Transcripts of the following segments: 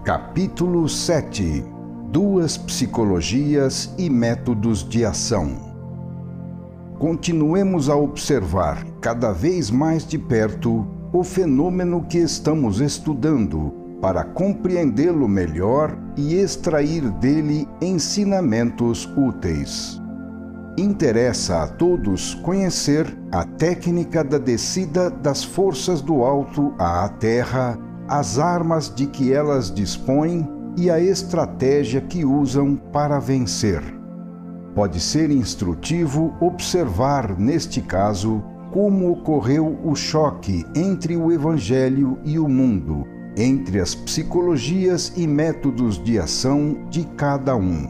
Capítulo 7. Duas psicologias e métodos de ação. Continuemos a observar cada vez mais de perto o fenômeno que estamos estudando para compreendê-lo melhor e extrair dele ensinamentos úteis. Interessa a todos conhecer a técnica da descida das forças do alto à terra, as armas de que elas dispõem e a estratégia que usam para vencer. Pode ser instrutivo observar, neste caso, como ocorreu o choque entre o Evangelho e o mundo, entre as psicologias e métodos de ação de cada um.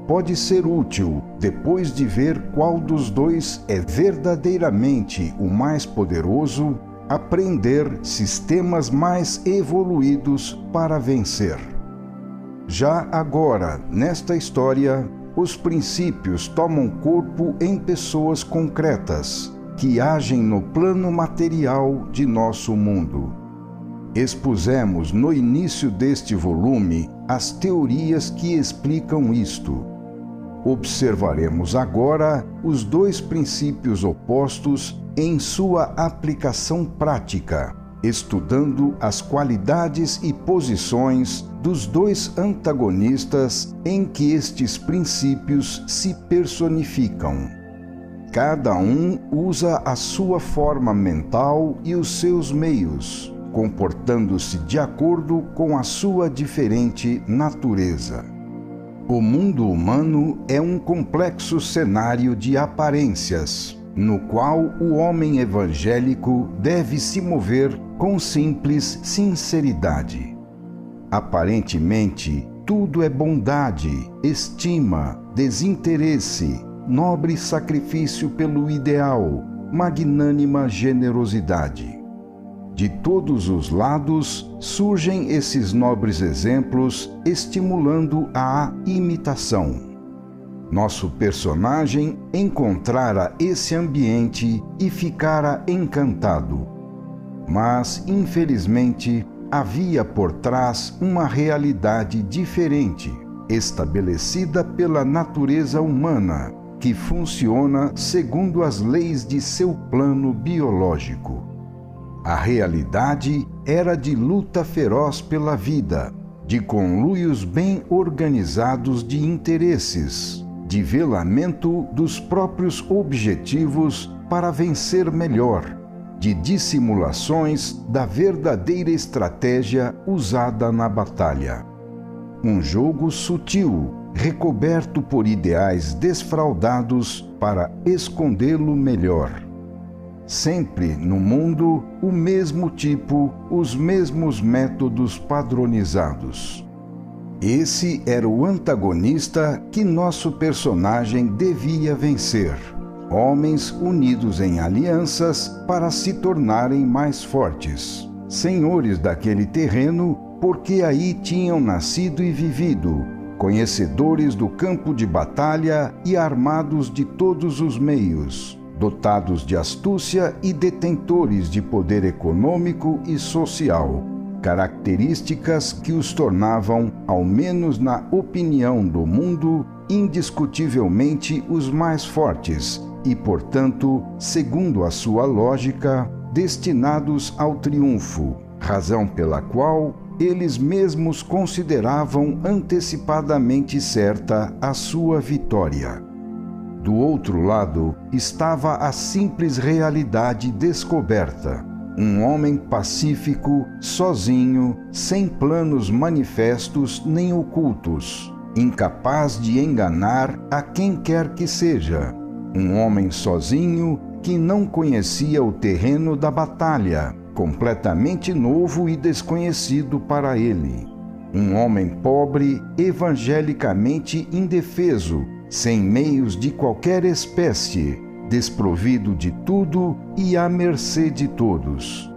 Pode ser útil, depois de ver qual dos dois é verdadeiramente o mais poderoso, aprender sistemas mais evoluídos para vencer. Já agora, nesta história, os princípios tomam corpo em pessoas concretas, que agem no plano material de nosso mundo. Expusemos no início deste volume as teorias que explicam isto. Observaremos agora os dois princípios opostos em sua aplicação prática, estudando as qualidades e posições dos dois antagonistas em que estes princípios se personificam. Cada um usa a sua forma mental e os seus meios, comportando-se de acordo com a sua diferente natureza. O mundo humano é um complexo cenário de aparências, no qual o homem evangélico deve se mover com simples sinceridade. Aparentemente, tudo é bondade, estima, desinteresse, nobre sacrifício pelo ideal, magnânima generosidade. De todos os lados surgem esses nobres exemplos, estimulando a imitação. Nosso personagem encontrara esse ambiente e ficara encantado. Mas, infelizmente, havia por trás uma realidade diferente, estabelecida pela natureza humana, que funciona segundo as leis de seu plano biológico. A realidade era de luta feroz pela vida, de conluios bem organizados de interesses, de velamento dos próprios objetivos para vencer melhor, de dissimulações da verdadeira estratégia usada na batalha. Um jogo sutil, recoberto por ideais desfraudados para escondê-lo melhor. Sempre no mundo, o mesmo tipo, os mesmos métodos padronizados. Esse era o antagonista que nosso personagem devia vencer. Homens unidos em alianças para se tornarem mais fortes. Senhores daquele terreno, porque aí tinham nascido e vivido. Conhecedores do campo de batalha e armados de todos os meios. Dotados de astúcia e detentores de poder econômico e social, características que os tornavam, ao menos na opinião do mundo, indiscutivelmente os mais fortes e, portanto, segundo a sua lógica, destinados ao triunfo, razão pela qual eles mesmos consideravam antecipadamente certa a sua vitória. Do outro lado estava a simples realidade descoberta. Um homem pacífico, sozinho, sem planos manifestos nem ocultos, incapaz de enganar a quem quer que seja. Um homem sozinho que não conhecia o terreno da batalha, completamente novo e desconhecido para ele. Um homem pobre, evangelicamente indefeso, sem meios de qualquer espécie, desprovido de tudo e à mercê de todos.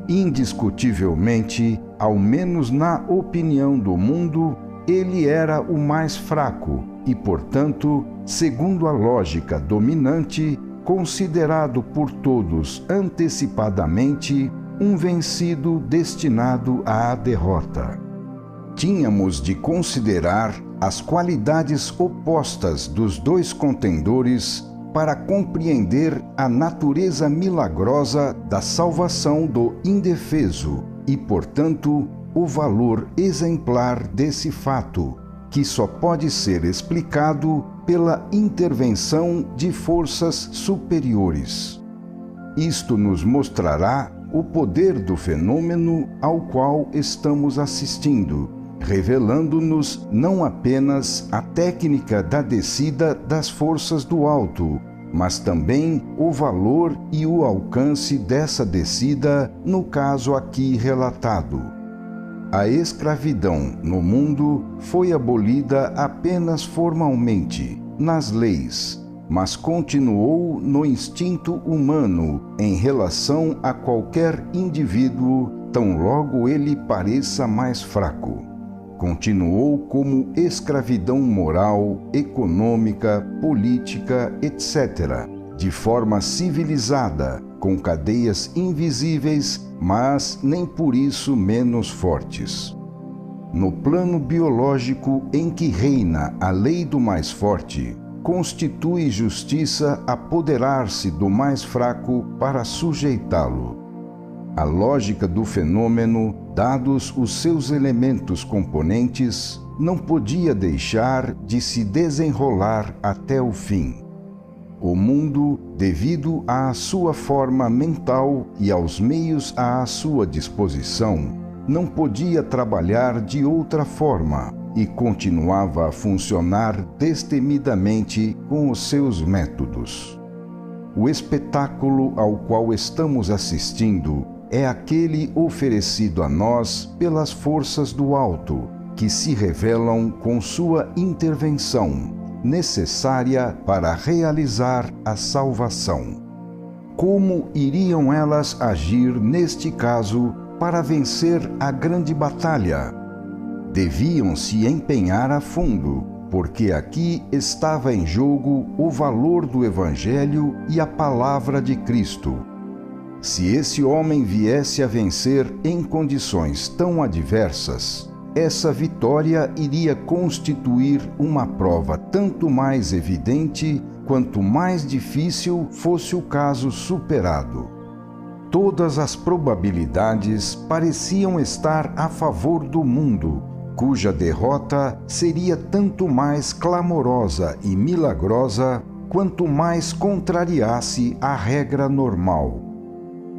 Indiscutivelmente, ao menos na opinião do mundo, ele era o mais fraco e, portanto, segundo a lógica dominante, considerado por todos antecipadamente um vencido destinado à derrota. tínhamos de considerar as qualidades opostas dos dois contendores para compreender a natureza milagrosa da salvação do indefeso e, portanto, o valor exemplar desse fato, que só pode ser explicado pela intervenção de forças superiores. Isto nos mostrará o poder do fenômeno ao qual estamos assistindo, revelando-nos não apenas a técnica da descida das forças do alto, mas também o valor e o alcance dessa descida no caso aqui relatado. A escravidão no mundo foi abolida apenas formalmente, nas leis, mas continuou no instinto humano em relação a qualquer indivíduo, tão logo ele pareça mais fraco. Continuou como escravidão moral, econômica, política, etc., de forma civilizada, com cadeias invisíveis, mas nem por isso menos fortes. No plano biológico em que reina a lei do mais forte, constitui justiça apoderar-se do mais fraco para sujeitá-lo. A lógica do fenômeno, dados os seus elementos componentes, não podia deixar de se desenrolar até o fim. O mundo, devido à sua forma mental e aos meios à sua disposição, não podia trabalhar de outra forma e continuava a funcionar destemidamente com os seus métodos. O espetáculo ao qual estamos assistindo é aquele oferecido a nós pelas forças do alto, que se revelam com sua intervenção, necessária para realizar a salvação. Como iriam elas agir neste caso para vencer a grande batalha? Deviam se empenhar a fundo, porque aqui estava em jogo o valor do Evangelho e a palavra de Cristo. Se esse homem viesse a vencer em condições tão adversas, essa vitória iria constituir uma prova tanto mais evidente quanto mais difícil fosse o caso superado. Todas as probabilidades pareciam estar a favor do mundo, cuja derrota seria tanto mais clamorosa e milagrosa quanto mais contrariasse a regra normal.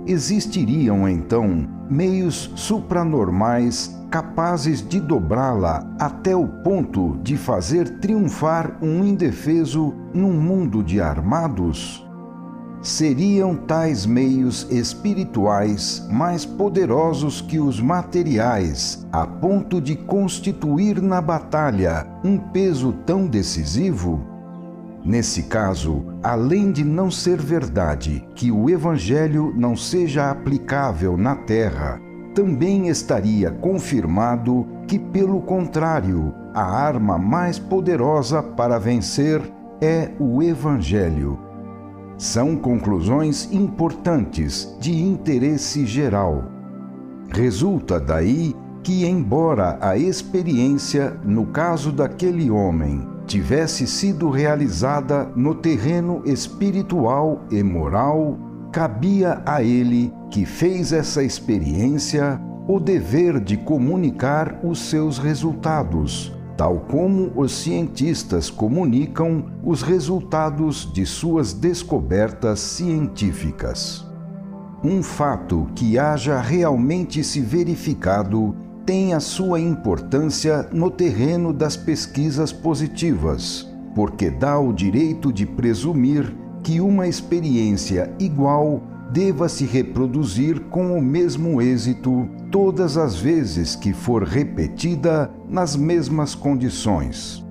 Existiriam, então, meios supranormais capazes de dobrá-la até o ponto de fazer triunfar um indefeso num mundo de armados? Seriam tais meios espirituais mais poderosos que os materiais, a ponto de constituir na batalha um peso tão decisivo? Nesse caso, além de não ser verdade que o Evangelho não seja aplicável na terra, também estaria confirmado que, pelo contrário, a arma mais poderosa para vencer é o Evangelho. São conclusões importantes de interesse geral. Resulta daí que, embora a experiência, no caso daquele homem, tivesse sido realizada no terreno espiritual e moral, cabia a ele, que fez essa experiência, o dever de comunicar os seus resultados, tal como os cientistas comunicam os resultados de suas descobertas científicas. Um fato que haja realmente se verificado tem a sua importância no terreno das pesquisas positivas, porque dá o direito de presumir que uma experiência igual deva se reproduzir com o mesmo êxito todas as vezes que for repetida nas mesmas condições.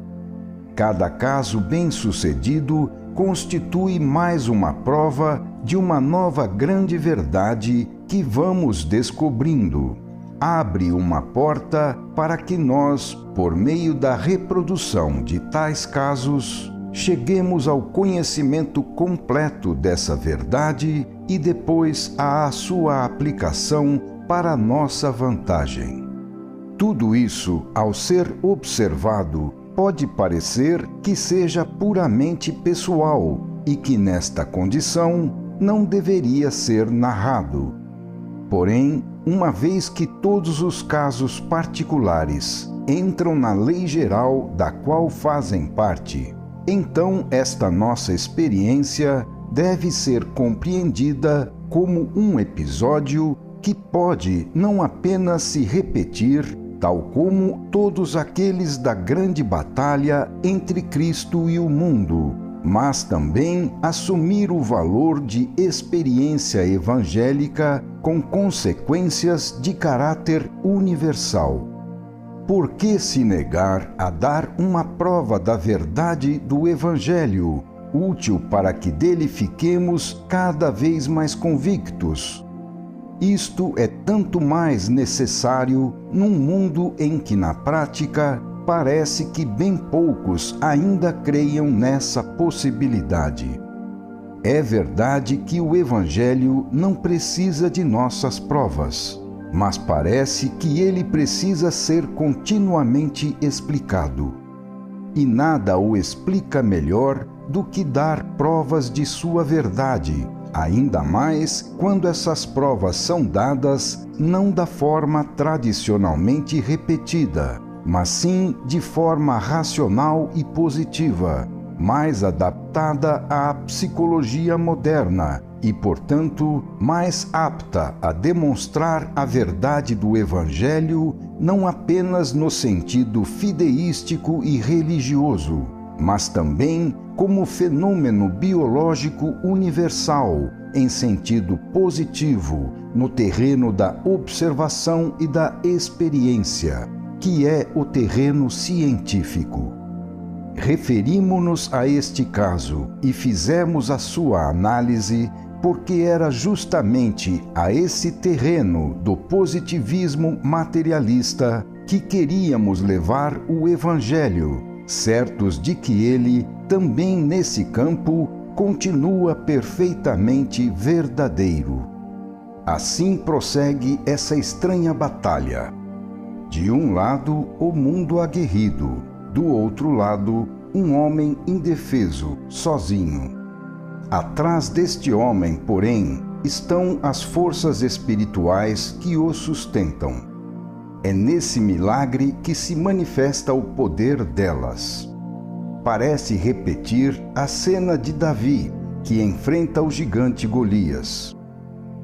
Cada caso bem-sucedido constitui mais uma prova de uma nova grande verdade que vamos descobrindo. Abre uma porta para que nós, por meio da reprodução de tais casos, cheguemos ao conhecimento completo dessa verdade e depois à sua aplicação para nossa vantagem. Tudo isso, ao ser observado, pode parecer que seja puramente pessoal e que nesta condição não deveria ser narrado. Porém, uma vez que todos os casos particulares entram na lei geral da qual fazem parte, então esta nossa experiência deve ser compreendida como um episódio que pode não apenas se repetir, tal como todos aqueles da grande batalha entre Cristo e o mundo, mas também assumir o valor de experiência evangélica com consequências de caráter universal. Por que se negar a dar uma prova da verdade do Evangelho, útil para que dele fiquemos cada vez mais convictos? Isto é tanto mais necessário num mundo em que, na prática, parece que bem poucos ainda creiam nessa possibilidade. É verdade que o Evangelho não precisa de nossas provas, mas parece que ele precisa ser continuamente explicado. E nada o explica melhor do que dar provas de sua verdade, ainda mais quando essas provas são dadas não da forma tradicionalmente repetida, mas sim de forma racional e positiva, mais adaptada à psicologia moderna e, portanto, mais apta a demonstrar a verdade do Evangelho não apenas no sentido fideístico e religioso, mas também como fenômeno biológico universal, em sentido positivo, no terreno da observação e da experiência, que é o terreno científico. Referimo-nos a este caso e fizemos a sua análise porque era justamente a esse terreno do positivismo materialista que queríamos levar o Evangelho, certos de que ele, também nesse campo, continua perfeitamente verdadeiro. Assim prossegue essa estranha batalha. De um lado, o mundo aguerrido, do outro lado, um homem indefeso, sozinho. Atrás deste homem, porém, estão as forças espirituais que o sustentam. É nesse milagre que se manifesta o poder delas. Parece repetir a cena de Davi, que enfrenta o gigante Golias.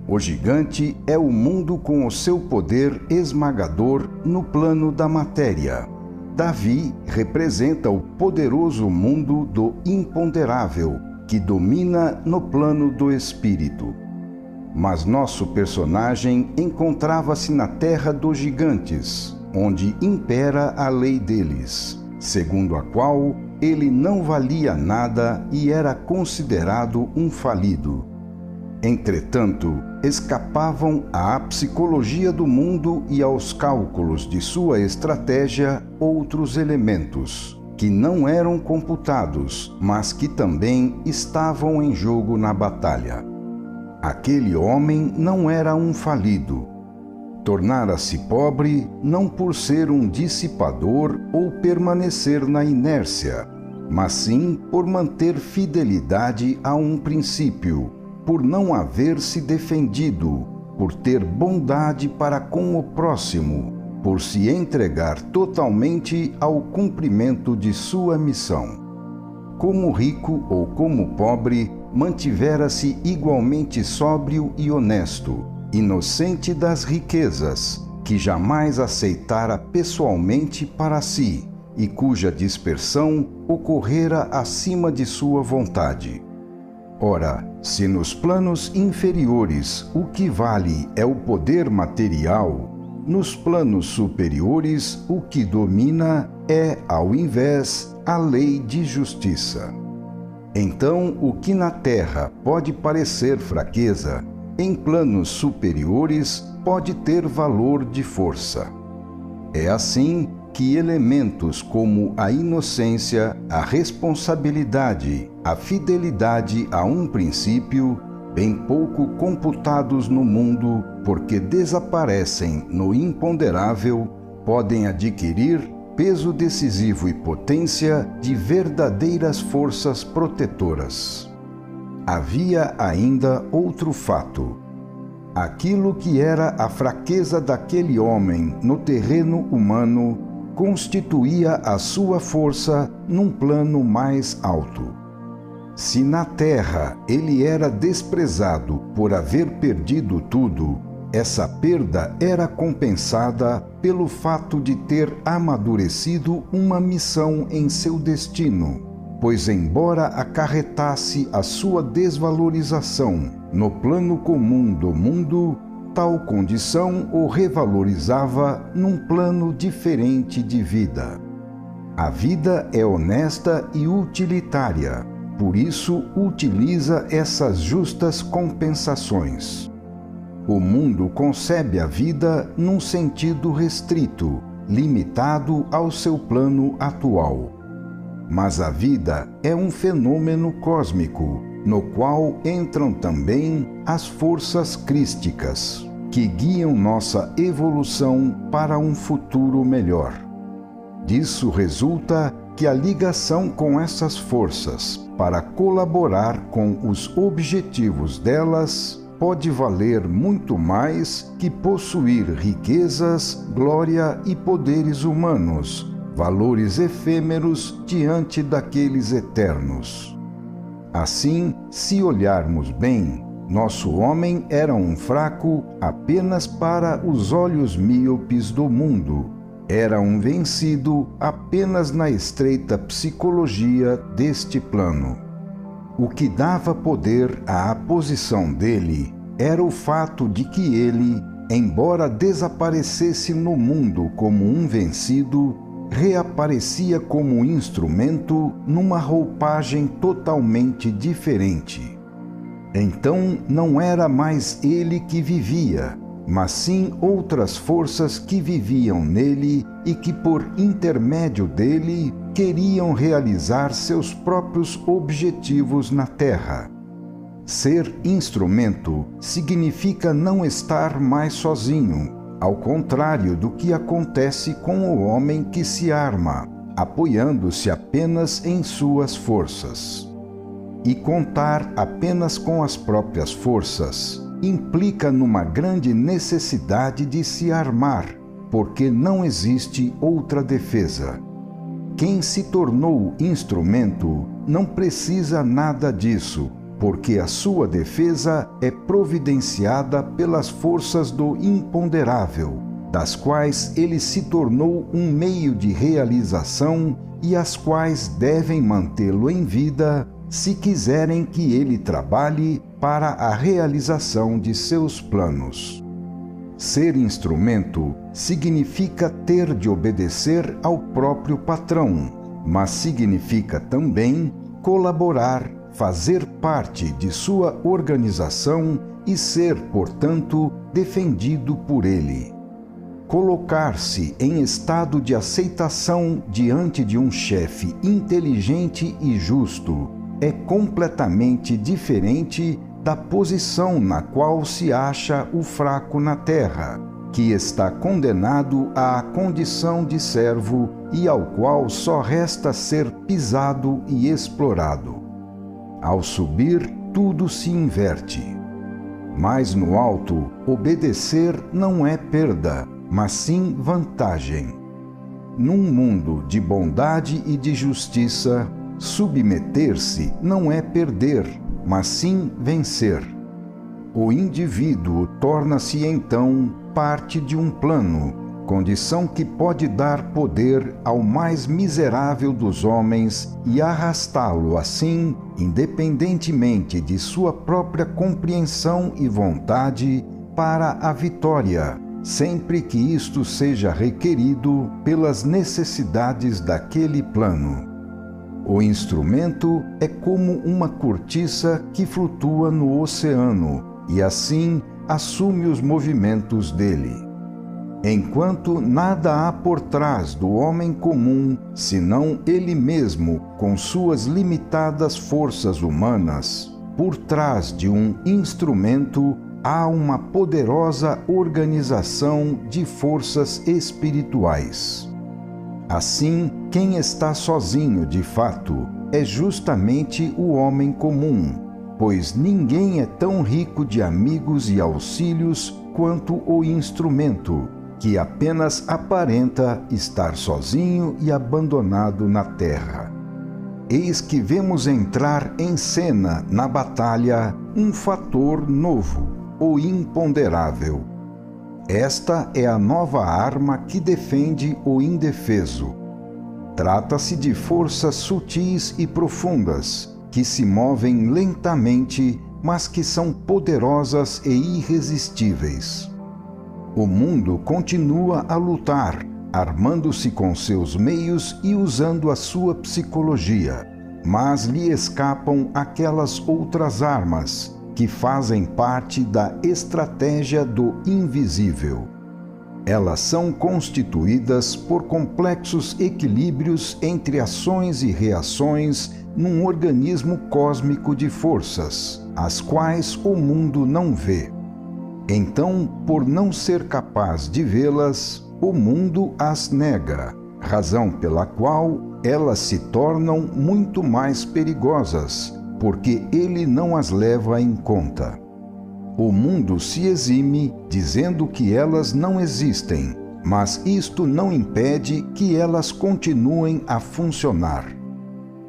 O gigante é o mundo com o seu poder esmagador no plano da matéria. Davi representa o poderoso mundo do imponderável, que domina no plano do espírito. Mas nosso personagem encontrava-se na terra dos gigantes, onde impera a lei deles, segundo a qual ele não valia nada e era considerado um falido. Entretanto, escapavam à psicologia do mundo e aos cálculos de sua estratégia outros elementos, que não eram computados, mas que também estavam em jogo na batalha. Aquele homem não era um falido. Tornara-se pobre não por ser um dissipador ou permanecer na inércia, mas sim por manter fidelidade a um princípio, por não haver se defendido, por ter bondade para com o próximo, por se entregar totalmente ao cumprimento de sua missão. Como rico ou como pobre, mantivera-se igualmente sóbrio e honesto, inocente das riquezas, que jamais aceitara pessoalmente para si, e cuja dispersão ocorrera acima de sua vontade. Ora, se nos planos inferiores o que vale é o poder material, nos planos superiores o que domina é, ao invés, a lei de justiça. Então, o que na terra pode parecer fraqueza, em planos superiores pode ter valor de força. É assim que elementos como a inocência, a responsabilidade, a fidelidade a um princípio, bem pouco computados no mundo, porque desaparecem no imponderável, podem adquirir peso decisivo e potência de verdadeiras forças protetoras. Havia ainda outro fato. Aquilo que era a fraqueza daquele homem no terreno humano constituía a sua força num plano mais alto. Se na terra ele era desprezado por haver perdido tudo, essa perda era compensada pelo fato de ter amadurecido uma missão em seu destino, pois embora acarretasse a sua desvalorização no plano comum do mundo, tal condição o revalorizava num plano diferente de vida. A vida é honesta e utilitária, por isso utiliza essas justas compensações. O mundo concebe a vida num sentido restrito, limitado ao seu plano atual. Mas a vida é um fenômeno cósmico, no qual entram também as forças crísticas, que guiam nossa evolução para um futuro melhor. Disso resulta que a ligação com essas forças para colaborar com os objetivos delas pode valer muito mais que possuir riquezas, glória e poderes humanos, valores efêmeros diante daqueles eternos. Assim, se olharmos bem, nosso homem era um fraco apenas para os olhos míopes do mundo. Era um vencido apenas na estreita psicologia deste plano. O que dava poder à posição dele era o fato de que ele, embora desaparecesse no mundo como um vencido, reaparecia como instrumento numa roupagem totalmente diferente. Então não era mais ele que vivia, mas sim outras forças que viviam nele e que, por intermédio dele, queriam realizar seus próprios objetivos na Terra. Ser instrumento significa não estar mais sozinho, ao contrário do que acontece com o homem que se arma, apoiando-se apenas em suas forças. E contar apenas com as próprias forças implica numa grande necessidade de se armar, porque não existe outra defesa. Quem se tornou instrumento não precisa nada disso, porque a sua defesa é providenciada pelas forças do imponderável, das quais ele se tornou um meio de realização e as quais devem mantê-lo em vida se quiserem que ele trabalhe para a realização de seus planos. Ser instrumento significa ter de obedecer ao próprio patrão, mas significa também colaborar, fazer parte de sua organização e ser, portanto, defendido por ele. Colocar-se em estado de aceitação diante de um chefe inteligente e justo é completamente diferente da posição na qual se acha o fraco na terra, que está condenado à condição de servo e ao qual só resta ser pisado e explorado. Ao subir, tudo se inverte. Mas no alto, obedecer não é perda, mas sim vantagem. Num mundo de bondade e de justiça, submeter-se não é perder, mas sim vencer. O indivíduo torna-se então parte de um plano, condição que pode dar poder ao mais miserável dos homens e arrastá-lo assim, independentemente de sua própria compreensão e vontade, para a vitória, sempre que isto seja requerido pelas necessidades daquele plano. O instrumento é como uma cortiça que flutua no oceano e assim assume os movimentos dele. Enquanto nada há por trás do homem comum, senão ele mesmo com suas limitadas forças humanas, por trás de um instrumento há uma poderosa organização de forças espirituais. Assim, quem está sozinho de fato é justamente o homem comum, pois ninguém é tão rico de amigos e auxílios quanto o instrumento, que apenas aparenta estar sozinho e abandonado na terra. Eis que vemos entrar em cena na batalha um fator novo, o imponderável. Esta é a nova arma que defende o indefeso. Trata-se de forças sutis e profundas, que se movem lentamente, mas que são poderosas e irresistíveis. O mundo continua a lutar, armando-se com seus meios e usando a sua psicologia, mas lhe escapam aquelas outras armas que fazem parte da estratégia do invisível. Elas são constituídas por complexos equilíbrios entre ações e reações num organismo cósmico de forças, as quais o mundo não vê. Então, por não ser capaz de vê-las, o mundo as nega, razão pela qual elas se tornam muito mais perigosas, porque ele não as leva em conta. O mundo se exime dizendo que elas não existem, mas isto não impede que elas continuem a funcionar.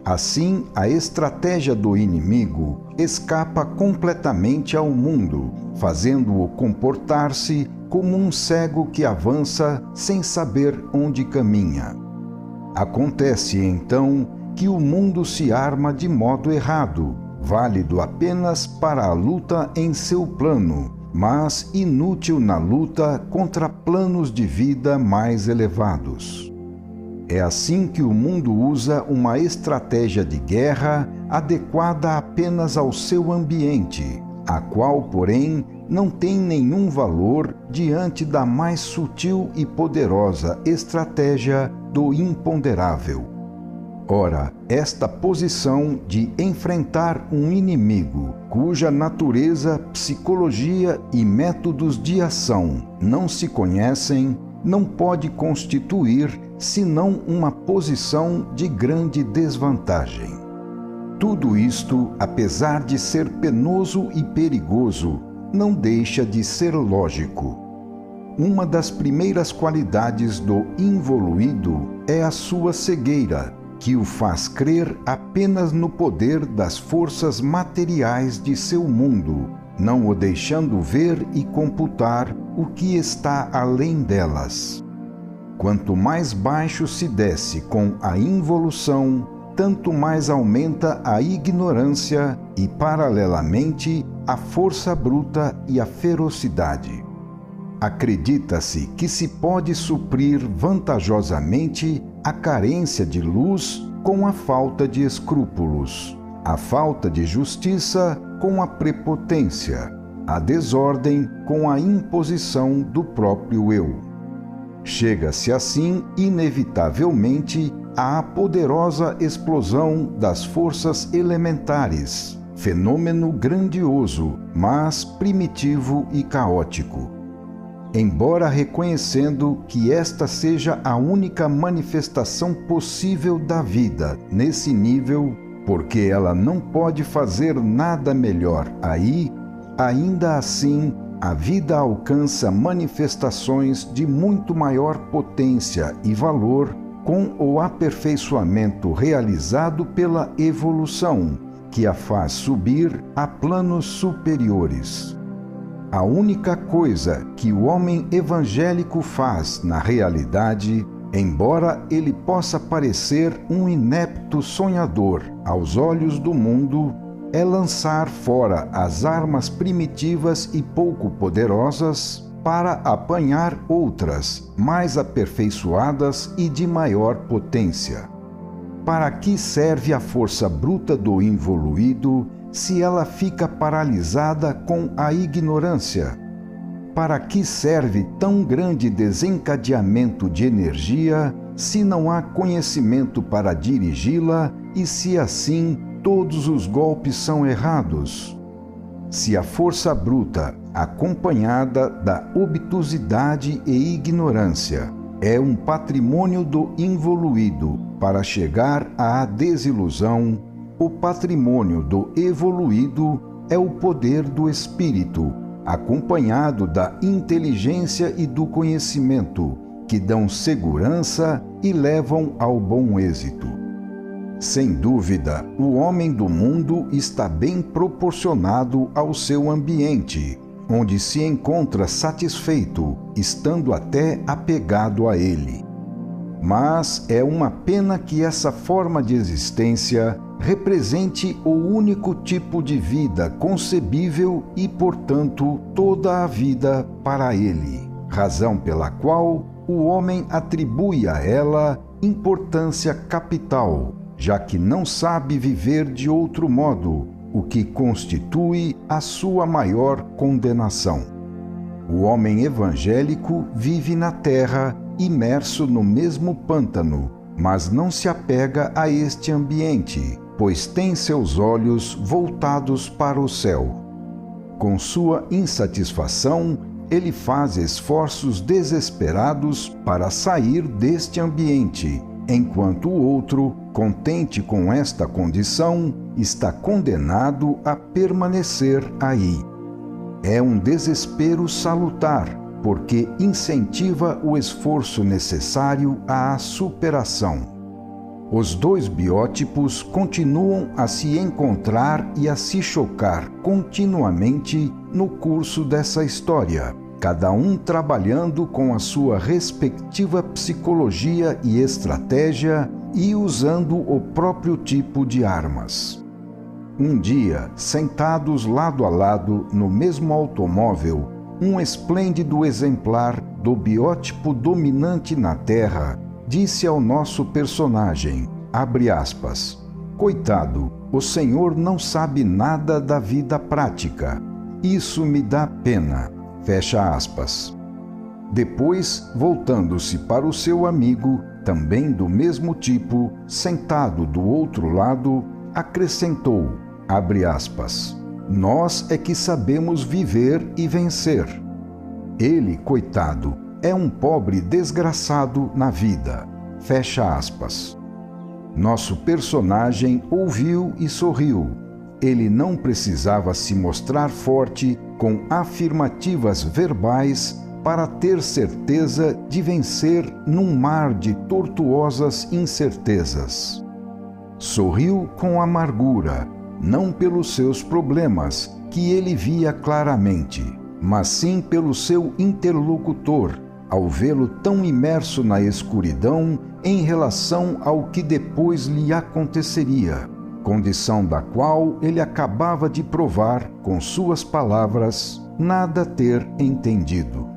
Assim, a estratégia do inimigo escapa completamente ao mundo, fazendo-o comportar-se como um cego que avança sem saber onde caminha. Acontece, então, que o mundo se arma de modo errado, válido apenas para a luta em seu plano, mas inútil na luta contra planos de vida mais elevados. É assim que o mundo usa uma estratégia de guerra adequada apenas ao seu ambiente, a qual, porém, não tem nenhum valor diante da mais sutil e poderosa estratégia do imponderável. Ora, esta posição de enfrentar um inimigo, cuja natureza, psicologia e métodos de ação não se conhecem, não pode constituir senão uma posição de grande desvantagem. Tudo isto, apesar de ser penoso e perigoso, não deixa de ser lógico. Uma das primeiras qualidades do involuído é a sua cegueira, que o faz crer apenas no poder das forças materiais de seu mundo, não o deixando ver e computar o que está além delas. Quanto mais baixo se desce com a involução, tanto mais aumenta a ignorância e, paralelamente, a força bruta e a ferocidade. Acredita-se que se pode suprir vantajosamente a carência de luz com a falta de escrúpulos, a falta de justiça com a prepotência, a desordem com a imposição do próprio eu. Chega-se assim, inevitavelmente, à poderosa explosão das forças elementares, fenômeno grandioso, mas primitivo e caótico. Embora reconhecendo que esta seja a única manifestação possível da vida nesse nível, porque ela não pode fazer nada melhor aí, ainda assim a vida alcança manifestações de muito maior potência e valor com o aperfeiçoamento realizado pela evolução, que a faz subir a planos superiores. A única coisa que o homem evangélico faz na realidade, embora ele possa parecer um inepto sonhador aos olhos do mundo, é lançar fora as armas primitivas e pouco poderosas para apanhar outras, mais aperfeiçoadas e de maior potência. Para que serve a força bruta do involuído se ela fica paralisada com a ignorância? Para que serve tão grande desencadeamento de energia se não há conhecimento para dirigi-la e se assim todos os golpes são errados? Se a força bruta, acompanhada da obtusidade e ignorância. É um patrimônio do involuído para chegar à desilusão. O patrimônio do evoluído é o poder do espírito, acompanhado da inteligência e do conhecimento, que dão segurança e levam ao bom êxito. Sem dúvida, o homem do mundo está bem proporcionado ao seu ambiente, onde se encontra satisfeito, estando até apegado a ele. Mas é uma pena que essa forma de existência represente o único tipo de vida concebível e, portanto, toda a vida para ele, razão pela qual o homem atribui a ela importância capital, já que não sabe viver de outro modo, o que constitui a sua maior condenação. O homem evangélico vive na terra, imerso no mesmo pântano, mas não se apega a este ambiente, pois tem seus olhos voltados para o céu. Com sua insatisfação, ele faz esforços desesperados para sair deste ambiente, enquanto o outro, contente com esta condição, está condenado a permanecer aí. É um desespero salutar, porque incentiva o esforço necessário à superação. Os dois biótipos continuam a se encontrar e a se chocar continuamente no curso dessa história, cada um trabalhando com a sua respectiva psicologia e estratégia e usando o próprio tipo de armas. Um dia, sentados lado a lado no mesmo automóvel, um esplêndido exemplar do biótipo dominante na Terra disse ao nosso personagem, abre aspas, coitado, o senhor não sabe nada da vida prática. Isso me dá pena. Fecha aspas. Depois, voltando-se para o seu amigo, também do mesmo tipo, sentado do outro lado, acrescentou, abre aspas, nós é que sabemos viver e vencer. Ele, coitado, é um pobre desgraçado na vida. Fecha aspas. Nosso personagem ouviu e sorriu. Ele não precisava se mostrar forte com afirmativas verbais para ter certeza de vencer num mar de tortuosas incertezas. Sorriu com amargura, não pelos seus problemas, que ele via claramente, mas sim pelo seu interlocutor, ao vê-lo tão imerso na escuridão em relação ao que depois lhe aconteceria, condição da qual ele acabava de provar, com suas palavras, nada ter entendido.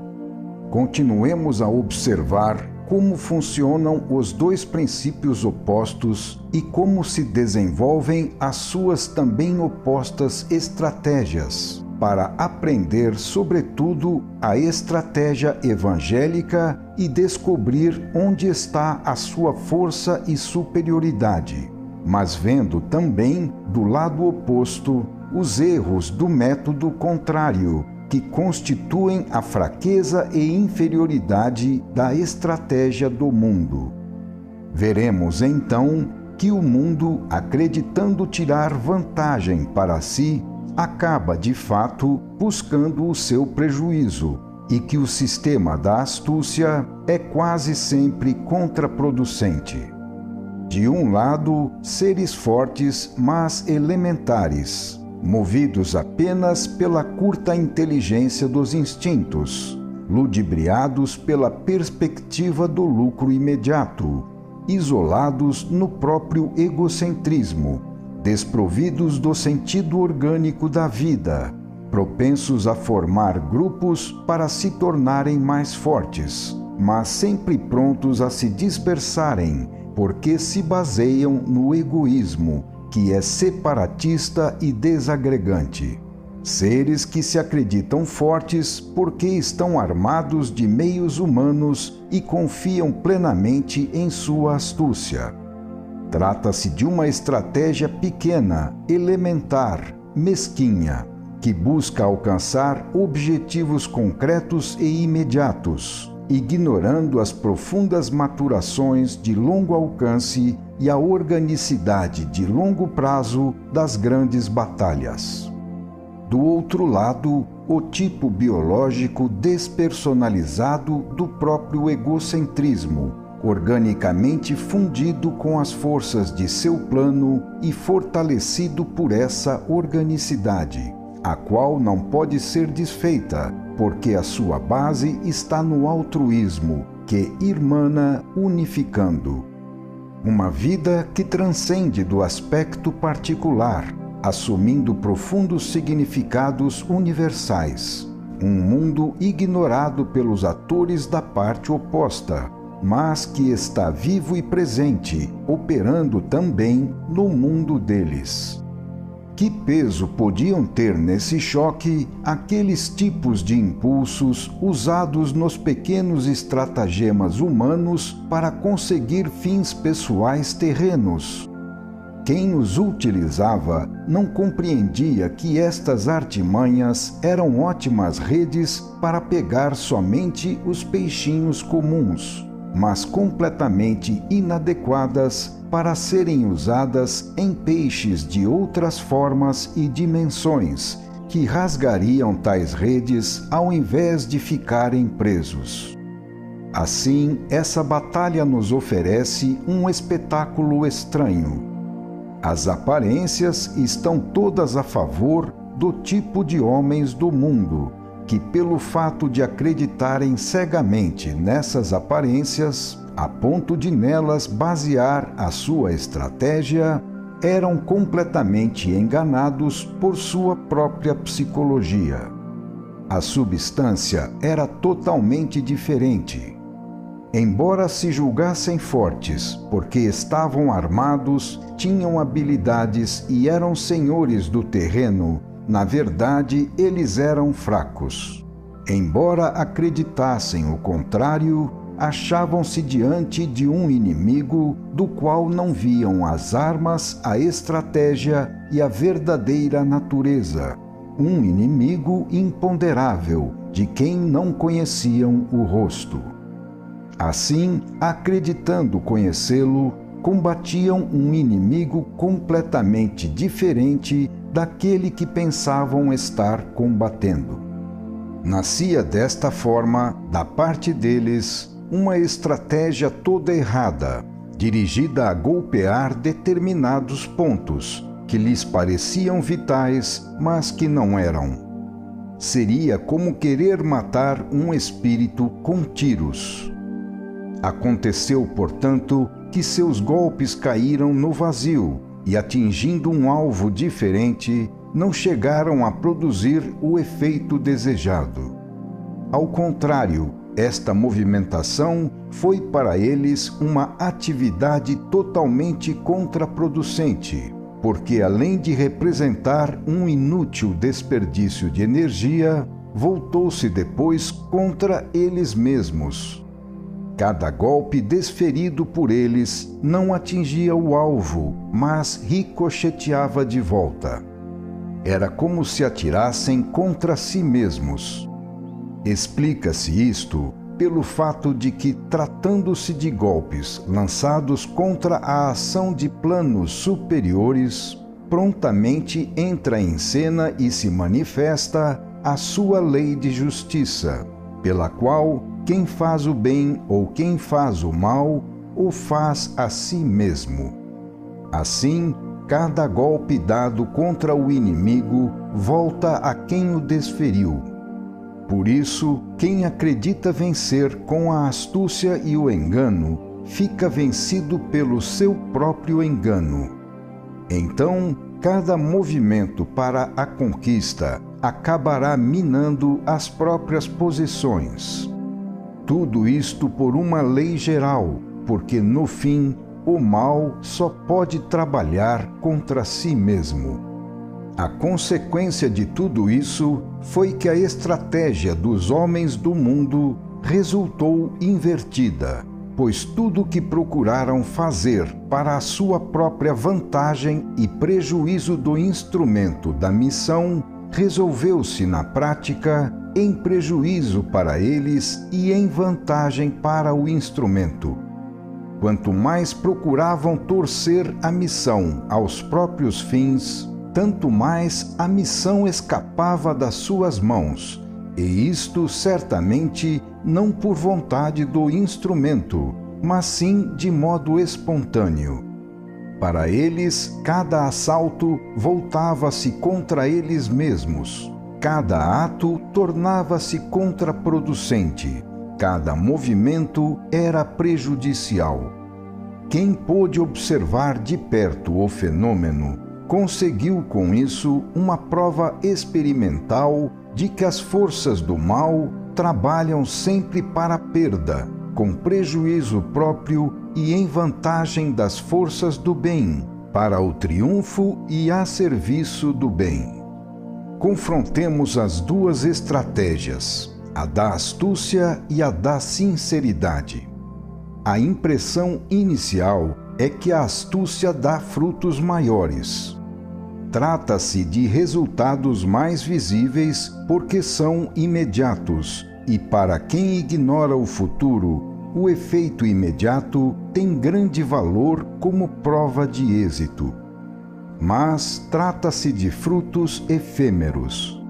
Continuemos a observar como funcionam os dois princípios opostos e como se desenvolvem as suas também opostas estratégias, para aprender, sobretudo, a estratégia evangélica e descobrir onde está a sua força e superioridade, mas vendo também, do lado oposto, os erros do método contrário, que constituem a fraqueza e inferioridade da estratégia do mundo. Veremos então que o mundo, acreditando tirar vantagem para si, acaba de fato buscando o seu prejuízo e que o sistema da astúcia é quase sempre contraproducente. De um lado, seres fortes, mas elementares, movidos apenas pela curta inteligência dos instintos, ludibriados pela perspectiva do lucro imediato, isolados no próprio egocentrismo, desprovidos do sentido orgânico da vida, propensos a formar grupos para se tornarem mais fortes, mas sempre prontos a se dispersarem, porque se baseiam no egoísmo, que é separatista e desagregante. Seres que se acreditam fortes porque estão armados de meios humanos e confiam plenamente em sua astúcia. Trata-se de uma estratégia pequena, elementar, mesquinha, que busca alcançar objetivos concretos e imediatos, ignorando as profundas maturações de longo alcance e a organicidade de longo prazo das grandes batalhas. Do outro lado, o tipo biológico despersonalizado do próprio egocentrismo, organicamente fundido com as forças de seu plano e fortalecido por essa organicidade, a qual não pode ser desfeita, porque a sua base está no altruísmo, que irmana unificando. Uma vida que transcende do aspecto particular, assumindo profundos significados universais. Um mundo ignorado pelos atores da parte oposta, mas que está vivo e presente, operando também no mundo deles. Que peso podiam ter nesse choque aqueles tipos de impulsos usados nos pequenos estratagemas humanos para conseguir fins pessoais terrenos? Quem os utilizava não compreendia que estas artimanhas eram ótimas redes para pegar somente os peixinhos comuns, mas completamente inadequadas para serem usadas em peixes de outras formas e dimensões, que rasgariam tais redes ao invés de ficarem presos. Assim, essa batalha nos oferece um espetáculo estranho. As aparências estão todas a favor do tipo de homens do mundo, que pelo fato de acreditarem cegamente nessas aparências, a ponto de nelas basear a sua estratégia, eram completamente enganados por sua própria psicologia. A substância era totalmente diferente. Embora se julgassem fortes, porque estavam armados, tinham habilidades e eram senhores do terreno, na verdade eles eram fracos. Embora acreditassem o contrário, achavam-se diante de um inimigo do qual não viam as armas, a estratégia e a verdadeira natureza. Um inimigo imponderável, de quem não conheciam o rosto. Assim, acreditando conhecê-lo, combatiam um inimigo completamente diferente daquele que pensavam estar combatendo. Nascia desta forma, da parte deles, uma estratégia toda errada, dirigida a golpear determinados pontos que lhes pareciam vitais, mas que não eram. Seria como querer matar um espírito com tiros. Aconteceu, portanto, que seus golpes caíram no vazio e, atingindo um alvo diferente, não chegaram a produzir o efeito desejado. Ao contrário, esta movimentação foi para eles uma atividade totalmente contraproducente, porque além de representar um inútil desperdício de energia, voltou-se depois contra eles mesmos. Cada golpe desferido por eles não atingia o alvo, mas ricocheteava de volta. Era como se atirassem contra si mesmos. Explica-se isto pelo fato de que, tratando-se de golpes lançados contra a ação de planos superiores, prontamente entra em cena e se manifesta a sua lei de justiça, pela qual quem faz o bem ou quem faz o mal, o faz a si mesmo. Assim, cada golpe dado contra o inimigo volta a quem o desferiu. Por isso, quem acredita vencer com a astúcia e o engano, fica vencido pelo seu próprio engano. Então, cada movimento para a conquista acabará minando as próprias posições. Tudo isto por uma lei geral, porque no fim, o mal só pode trabalhar contra si mesmo. A consequência de tudo isso foi que a estratégia dos homens do mundo resultou invertida, pois tudo o que procuraram fazer para a sua própria vantagem e prejuízo do instrumento da missão resolveu-se na prática em prejuízo para eles e em vantagem para o instrumento. Quanto mais procuravam torcer a missão aos próprios fins, tanto mais a missão escapava das suas mãos, e isto certamente não por vontade do instrumento, mas sim de modo espontâneo. Para eles, cada assalto voltava-se contra eles mesmos, cada ato tornava-se contraproducente, cada movimento era prejudicial. Quem pôde observar de perto o fenômeno, conseguiu com isso uma prova experimental de que as forças do mal trabalham sempre para a perda, com prejuízo próprio e em vantagem das forças do bem, para o triunfo e a serviço do bem. Confrontemos as duas estratégias, a da astúcia e a da sinceridade. A impressão inicial é que a astúcia dá frutos maiores. Trata-se de resultados mais visíveis porque são imediatos, e para quem ignora o futuro, o efeito imediato tem grande valor como prova de êxito. Mas trata-se de frutos efêmeros.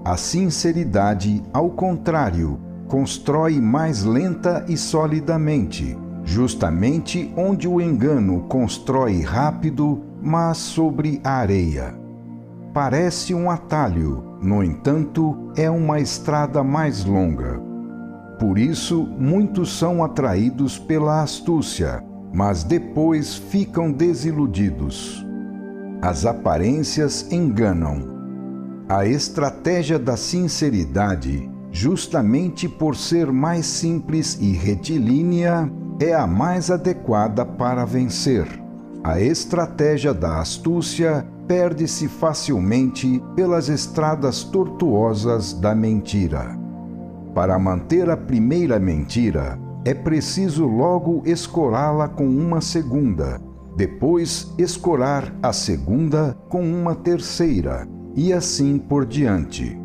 A sinceridade, ao contrário, constrói mais lenta e solidamente, justamente onde o engano constrói rápido, mas sobre a areia. Parece um atalho, no entanto, é uma estrada mais longa. Por isso, muitos são atraídos pela astúcia, mas depois ficam desiludidos. As aparências enganam. A estratégia da sinceridade, justamente por ser mais simples e retilínea, é a mais adequada para vencer. A estratégia da astúcia perde-se facilmente pelas estradas tortuosas da mentira. Para manter a primeira mentira, é preciso logo escorá-la com uma segunda, depois escorar a segunda com uma terceira, e assim por diante.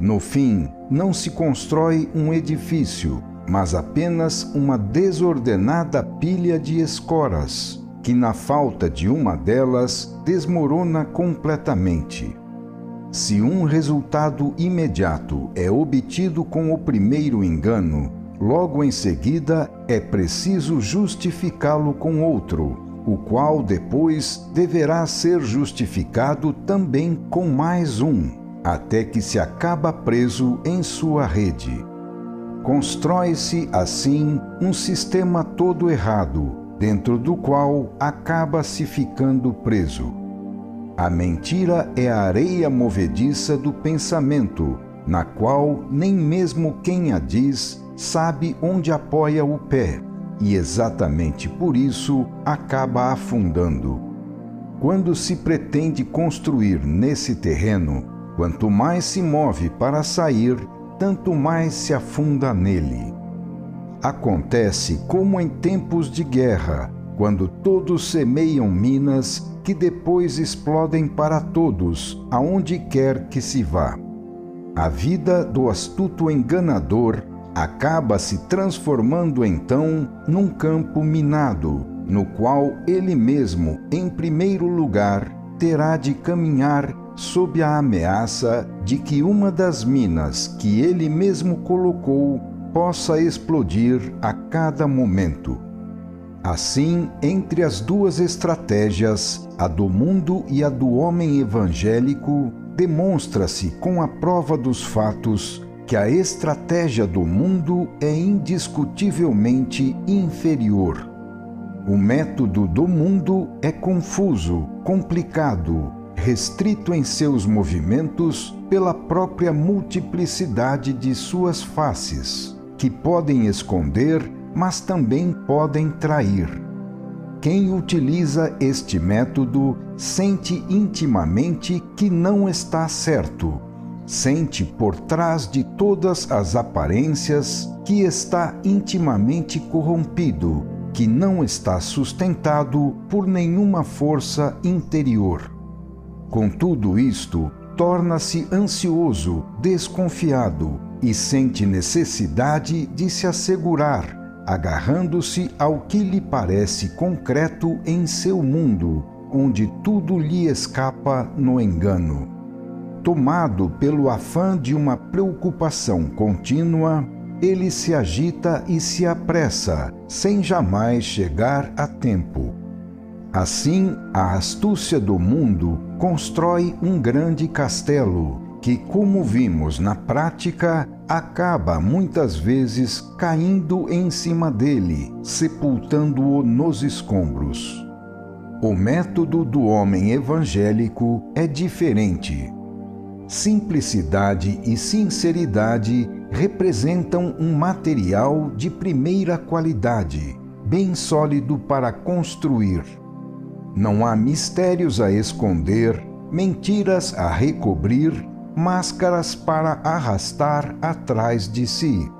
No fim, não se constrói um edifício, mas apenas uma desordenada pilha de escoras, que na falta de uma delas desmorona completamente. Se um resultado imediato é obtido com o primeiro engano, logo em seguida é preciso justificá-lo com outro, o qual depois deverá ser justificado também com mais um, até que se acaba preso em sua rede. Constrói-se, assim, um sistema todo errado, dentro do qual acaba-se ficando preso. A mentira é a areia movediça do pensamento, na qual nem mesmo quem a diz sabe onde apoia o pé, e exatamente por isso acaba afundando. Quando se pretende construir nesse terreno, quanto mais se move para sair, tanto mais se afunda nele. Acontece como em tempos de guerra, quando todos semeiam minas que depois explodem para todos, aonde quer que se vá. A vida do astuto enganador acaba se transformando então num campo minado, no qual ele mesmo, em primeiro lugar, terá de caminhar sob a ameaça de que uma das minas que ele mesmo colocou possa explodir a cada momento. Assim, entre as duas estratégias, a do mundo e a do homem evangélico, demonstra-se com a prova dos fatos que a estratégia do mundo é indiscutivelmente inferior. O método do mundo é confuso, complicado, restrito em seus movimentos pela própria multiplicidade de suas faces, que podem esconder, mas também podem trair. Quem utiliza este método sente intimamente que não está certo, sente por trás de todas as aparências que está intimamente corrompido, que não está sustentado por nenhuma força interior. Com tudo isto, torna-se ansioso, desconfiado e sente necessidade de se assegurar, agarrando-se ao que lhe parece concreto em seu mundo, onde tudo lhe escapa no engano. Tomado pelo afã de uma preocupação contínua, ele se agita e se apressa, sem jamais chegar a tempo. Assim, a astúcia do mundo constrói um grande castelo, que, como vimos na prática, acaba muitas vezes caindo em cima dele, sepultando-o nos escombros. O método do homem evangélico é diferente. Simplicidade e sinceridade representam um material de primeira qualidade, bem sólido para construir. Não há mistérios a esconder, mentiras a recobrir, máscaras para arrastar atrás de si.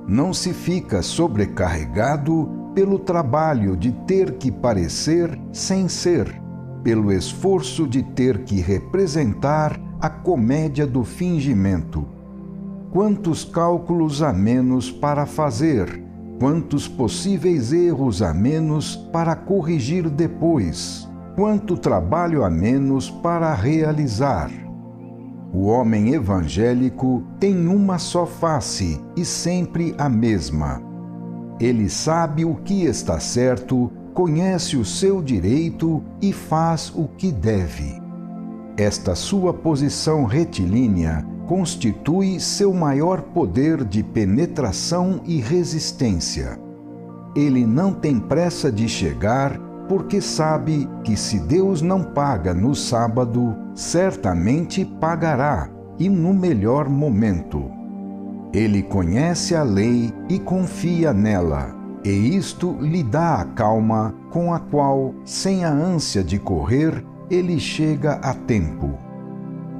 Não se fica sobrecarregado pelo trabalho de ter que parecer sem ser, pelo esforço de ter que representar a comédia do fingimento. Quantos cálculos a menos para fazer, quantos possíveis erros a menos para corrigir depois, quanto trabalho a menos para realizar. O homem evangélico tem uma só face e sempre a mesma. Ele sabe o que está certo, conhece o seu direito e faz o que deve. Esta sua posição retilínea constitui seu maior poder de penetração e resistência. Ele não tem pressa de chegar, porque sabe que se Deus não paga no sábado, certamente pagará, e no melhor momento. Ele conhece a lei e confia nela, e isto lhe dá a calma com a qual, sem a ânsia de correr, ele chega a tempo.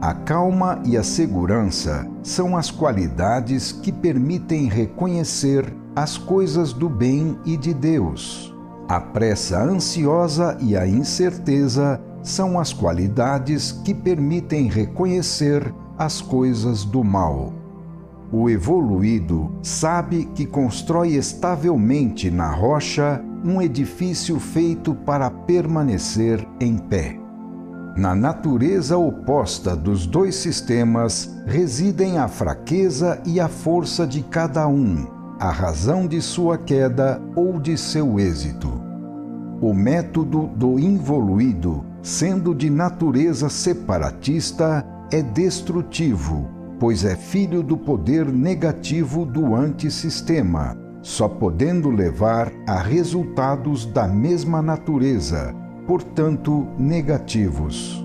A calma e a segurança são as qualidades que permitem reconhecer as coisas do bem e de Deus. A pressa ansiosa e a incerteza são as qualidades que permitem reconhecer as coisas do mal. O evoluído sabe que constrói estavelmente na rocha um edifício feito para permanecer em pé. Na natureza oposta dos dois sistemas residem a fraqueza e a força de cada um, a razão de sua queda ou de seu êxito. O método do involuído, sendo de natureza separatista, é destrutivo, pois é filho do poder negativo do antissistema, só podendo levar a resultados da mesma natureza, portanto negativos.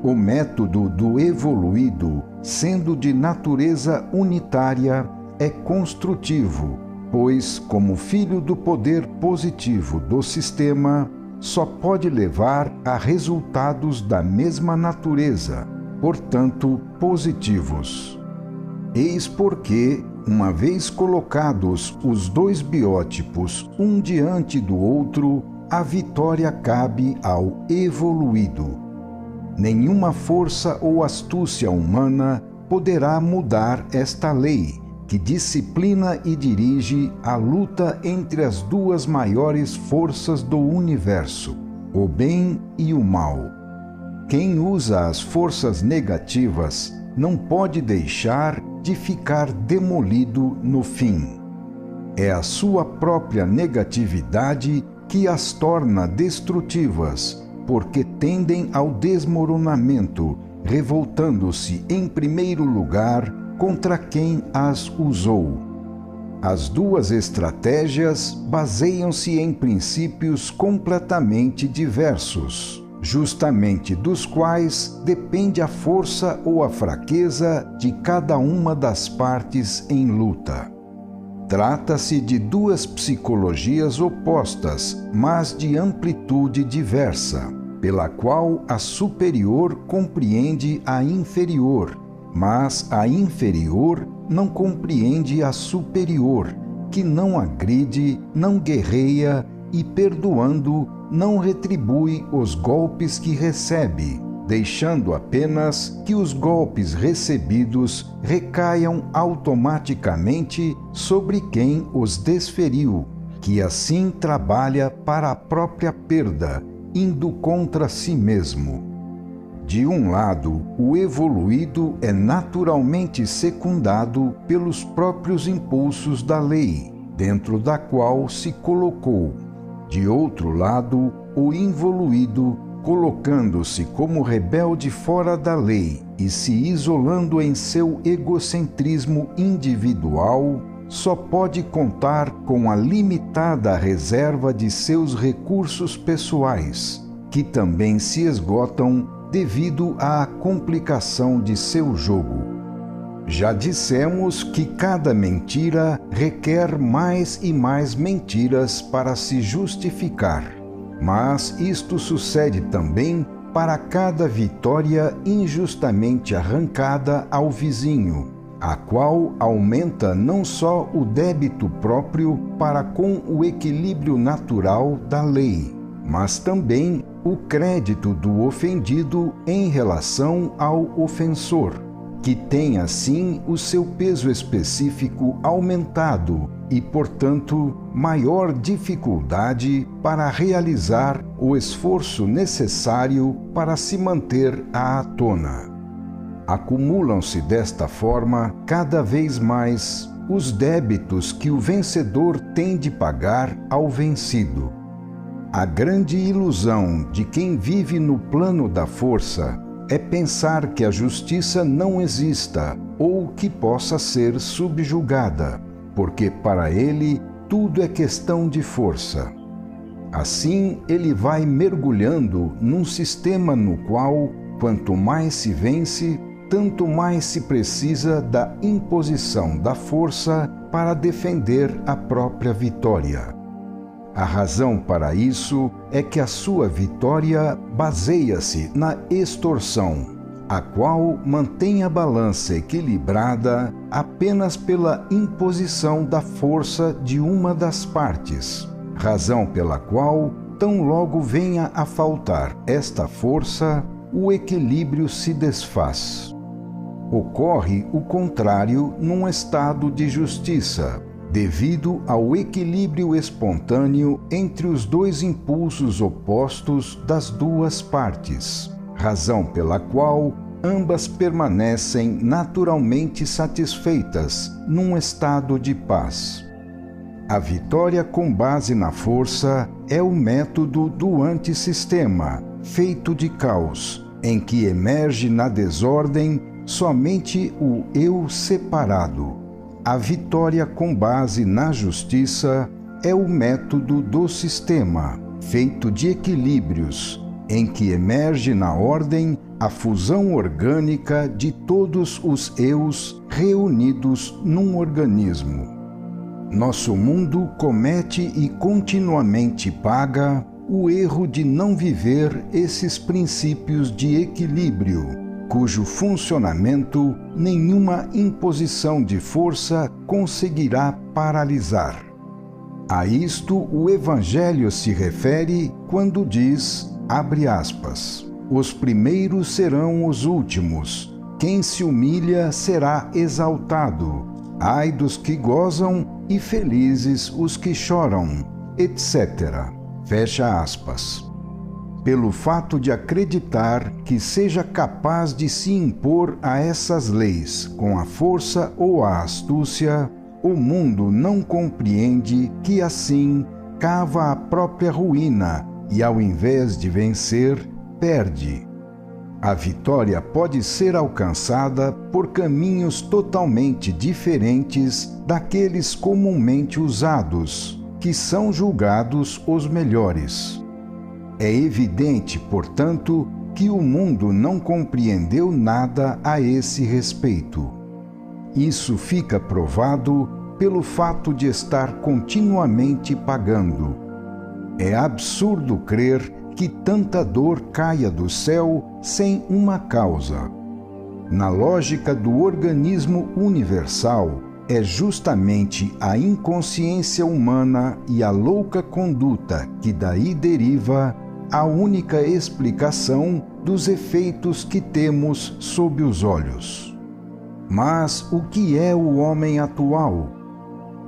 O método do evoluído, sendo de natureza unitária, é construtivo, pois, como filho do poder positivo do sistema, só pode levar a resultados da mesma natureza, portanto positivos. Eis porque, uma vez colocados os dois biótipos um diante do outro, a vitória cabe ao evoluído. Nenhuma força ou astúcia humana poderá mudar esta lei, que disciplina e dirige a luta entre as duas maiores forças do universo, o bem e o mal. Quem usa as forças negativas não pode deixar de ficar demolido no fim. É a sua própria negatividade que as torna destrutivas, porque tendem ao desmoronamento, revoltando-se em primeiro lugar contra quem as usou. As duas estratégias baseiam-se em princípios completamente diversos, justamente dos quais depende a força ou a fraqueza de cada uma das partes em luta. Trata-se de duas psicologias opostas, mas de amplitude diversa, pela qual a superior compreende a inferior, mas a inferior não compreende a superior, que não agride, não guerreia e, perdoando, não retribui os golpes que recebe, deixando apenas que os golpes recebidos recaiam automaticamente sobre quem os desferiu, que assim trabalha para a própria perda, indo contra si mesmo. De um lado, o evoluído é naturalmente secundado pelos próprios impulsos da lei, dentro da qual se colocou. De outro lado, o involuído, colocando-se como rebelde fora da lei e se isolando em seu egocentrismo individual, só pode contar com a limitada reserva de seus recursos pessoais, que também se esgotam devido à complicação de seu jogo. Já dissemos que cada mentira requer mais e mais mentiras para se justificar, mas isto sucede também para cada vitória injustamente arrancada ao vizinho, a qual aumenta não só o débito próprio para com o equilíbrio natural da lei, mas também o crédito do ofendido em relação ao ofensor, que tem assim o seu peso específico aumentado e, portanto, maior dificuldade para realizar o esforço necessário para se manter à tona. Acumulam-se desta forma cada vez mais os débitos que o vencedor tem de pagar ao vencido. A grande ilusão de quem vive no plano da força é pensar que a justiça não exista ou que possa ser subjugada, porque para ele tudo é questão de força. Assim, ele vai mergulhando num sistema no qual, quanto mais se vence, tanto mais se precisa da imposição da força para defender a própria vitória. A razão para isso é que a sua vitória baseia-se na extorsão, a qual mantém a balança equilibrada apenas pela imposição da força de uma das partes, razão pela qual, tão logo venha a faltar esta força, o equilíbrio se desfaz. Ocorre o contrário num estado de justiça, devido ao equilíbrio espontâneo entre os dois impulsos opostos das duas partes, razão pela qual ambas permanecem naturalmente satisfeitas num estado de paz. A vitória com base na força é o método do antissistema, feito de caos, em que emerge na desordem somente o eu separado. A vitória com base na justiça é o método do sistema, feito de equilíbrios, em que emerge na ordem a fusão orgânica de todos os eus reunidos num organismo. Nosso mundo comete e continuamente paga o erro de não viver esses princípios de equilíbrio, cujo funcionamento nenhuma imposição de força conseguirá paralisar. A isto o Evangelho se refere quando diz, abre aspas, os primeiros serão os últimos, quem se humilha será exaltado, ai dos que gozam e felizes os que choram, etc. Fecha aspas. Pelo fato de acreditar que seja capaz de se impor a essas leis com a força ou a astúcia, o mundo não compreende que assim cava a própria ruína e, ao invés de vencer, perde. A vitória pode ser alcançada por caminhos totalmente diferentes daqueles comumente usados, que são julgados os melhores. É evidente, portanto, que o mundo não compreendeu nada a esse respeito. Isso fica provado pelo fato de estar continuamente pagando. É absurdo crer que tanta dor caia do céu sem uma causa. Na lógica do organismo universal, é justamente a inconsciência humana e a louca conduta que daí deriva a única explicação dos efeitos que temos sob os olhos. Mas o que é o homem atual?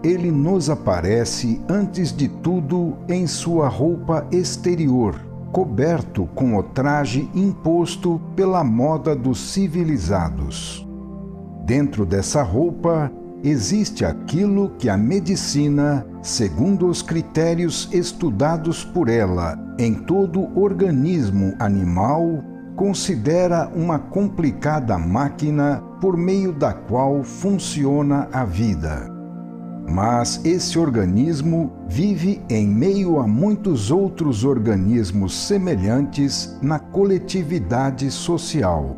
Ele nos aparece, antes de tudo, em sua roupa exterior, coberto com o traje imposto pela moda dos civilizados. Dentro dessa roupa existe aquilo que a medicina, segundo os critérios estudados por ela em todo organismo animal, considera uma complicada máquina por meio da qual funciona a vida. Mas esse organismo vive em meio a muitos outros organismos semelhantes na coletividade social.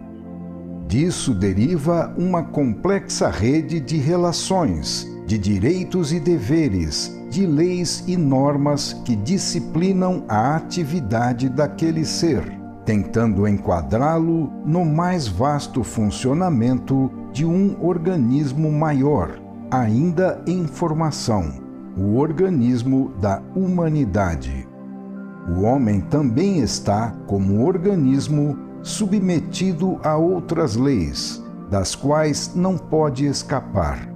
Disso deriva uma complexa rede de relações, de direitos e deveres, de leis e normas que disciplinam a atividade daquele ser, tentando enquadrá-lo no mais vasto funcionamento de um organismo maior, ainda em formação, o organismo da humanidade. O homem também está, como organismo, submetido a outras leis, das quais não pode escapar.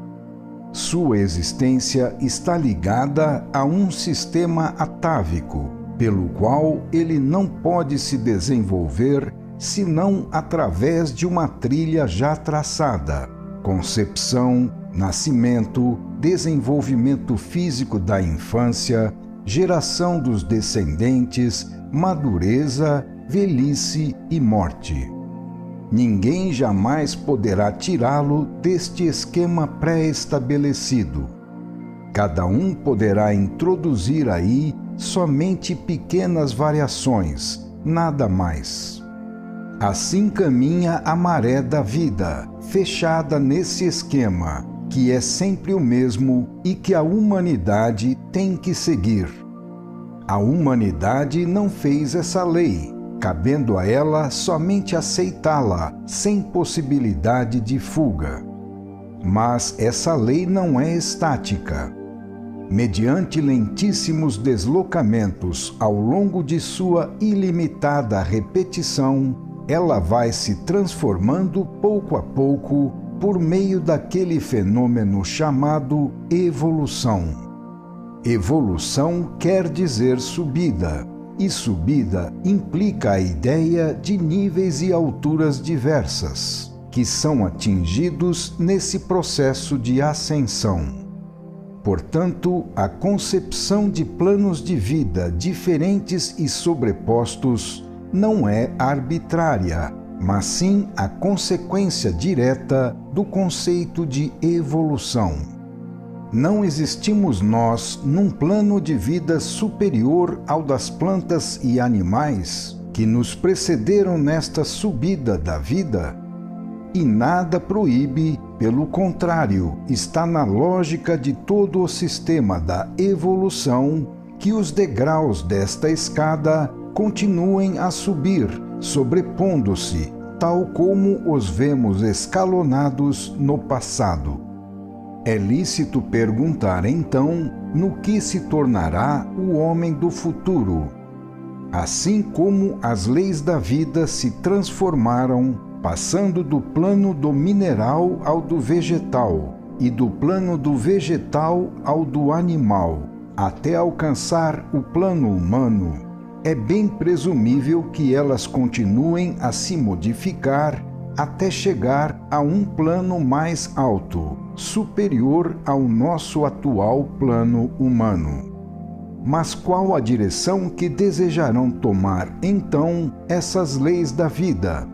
Sua existência está ligada a um sistema atávico, pelo qual ele não pode se desenvolver senão através de uma trilha já traçada: concepção, nascimento, desenvolvimento físico da infância, geração dos descendentes, madureza, velhice e morte. Ninguém jamais poderá tirá-lo deste esquema pré-estabelecido. Cada um poderá introduzir aí somente pequenas variações, nada mais. Assim caminha a maré da vida, fechada nesse esquema, que é sempre o mesmo e que a humanidade tem que seguir. A humanidade não fez essa lei, cabendo a ela somente aceitá-la, sem possibilidade de fuga. Mas essa lei não é estática. Mediante lentíssimos deslocamentos ao longo de sua ilimitada repetição, ela vai se transformando pouco a pouco por meio daquele fenômeno chamado evolução. Evolução quer dizer subida, e subida implica a ideia de níveis e alturas diversas, que são atingidos nesse processo de ascensão. Portanto, a concepção de planos de vida diferentes e sobrepostos não é arbitrária, mas sim a consequência direta do conceito de evolução. Não existimos nós num plano de vida superior ao das plantas e animais que nos precederam nesta subida da vida? E nada proíbe, pelo contrário, está na lógica de todo o sistema da evolução que os degraus desta escada continuem a subir, sobrepondo-se, tal como os vemos escalonados no passado. É lícito perguntar, então, no que se tornará o homem do futuro. Assim como as leis da vida se transformaram, passando do plano do mineral ao do vegetal, e do plano do vegetal ao do animal, até alcançar o plano humano, é bem presumível que elas continuem a se modificar até chegar a um plano mais alto, superior ao nosso atual plano humano. Mas qual a direção que desejarão tomar, então, essas leis da vida?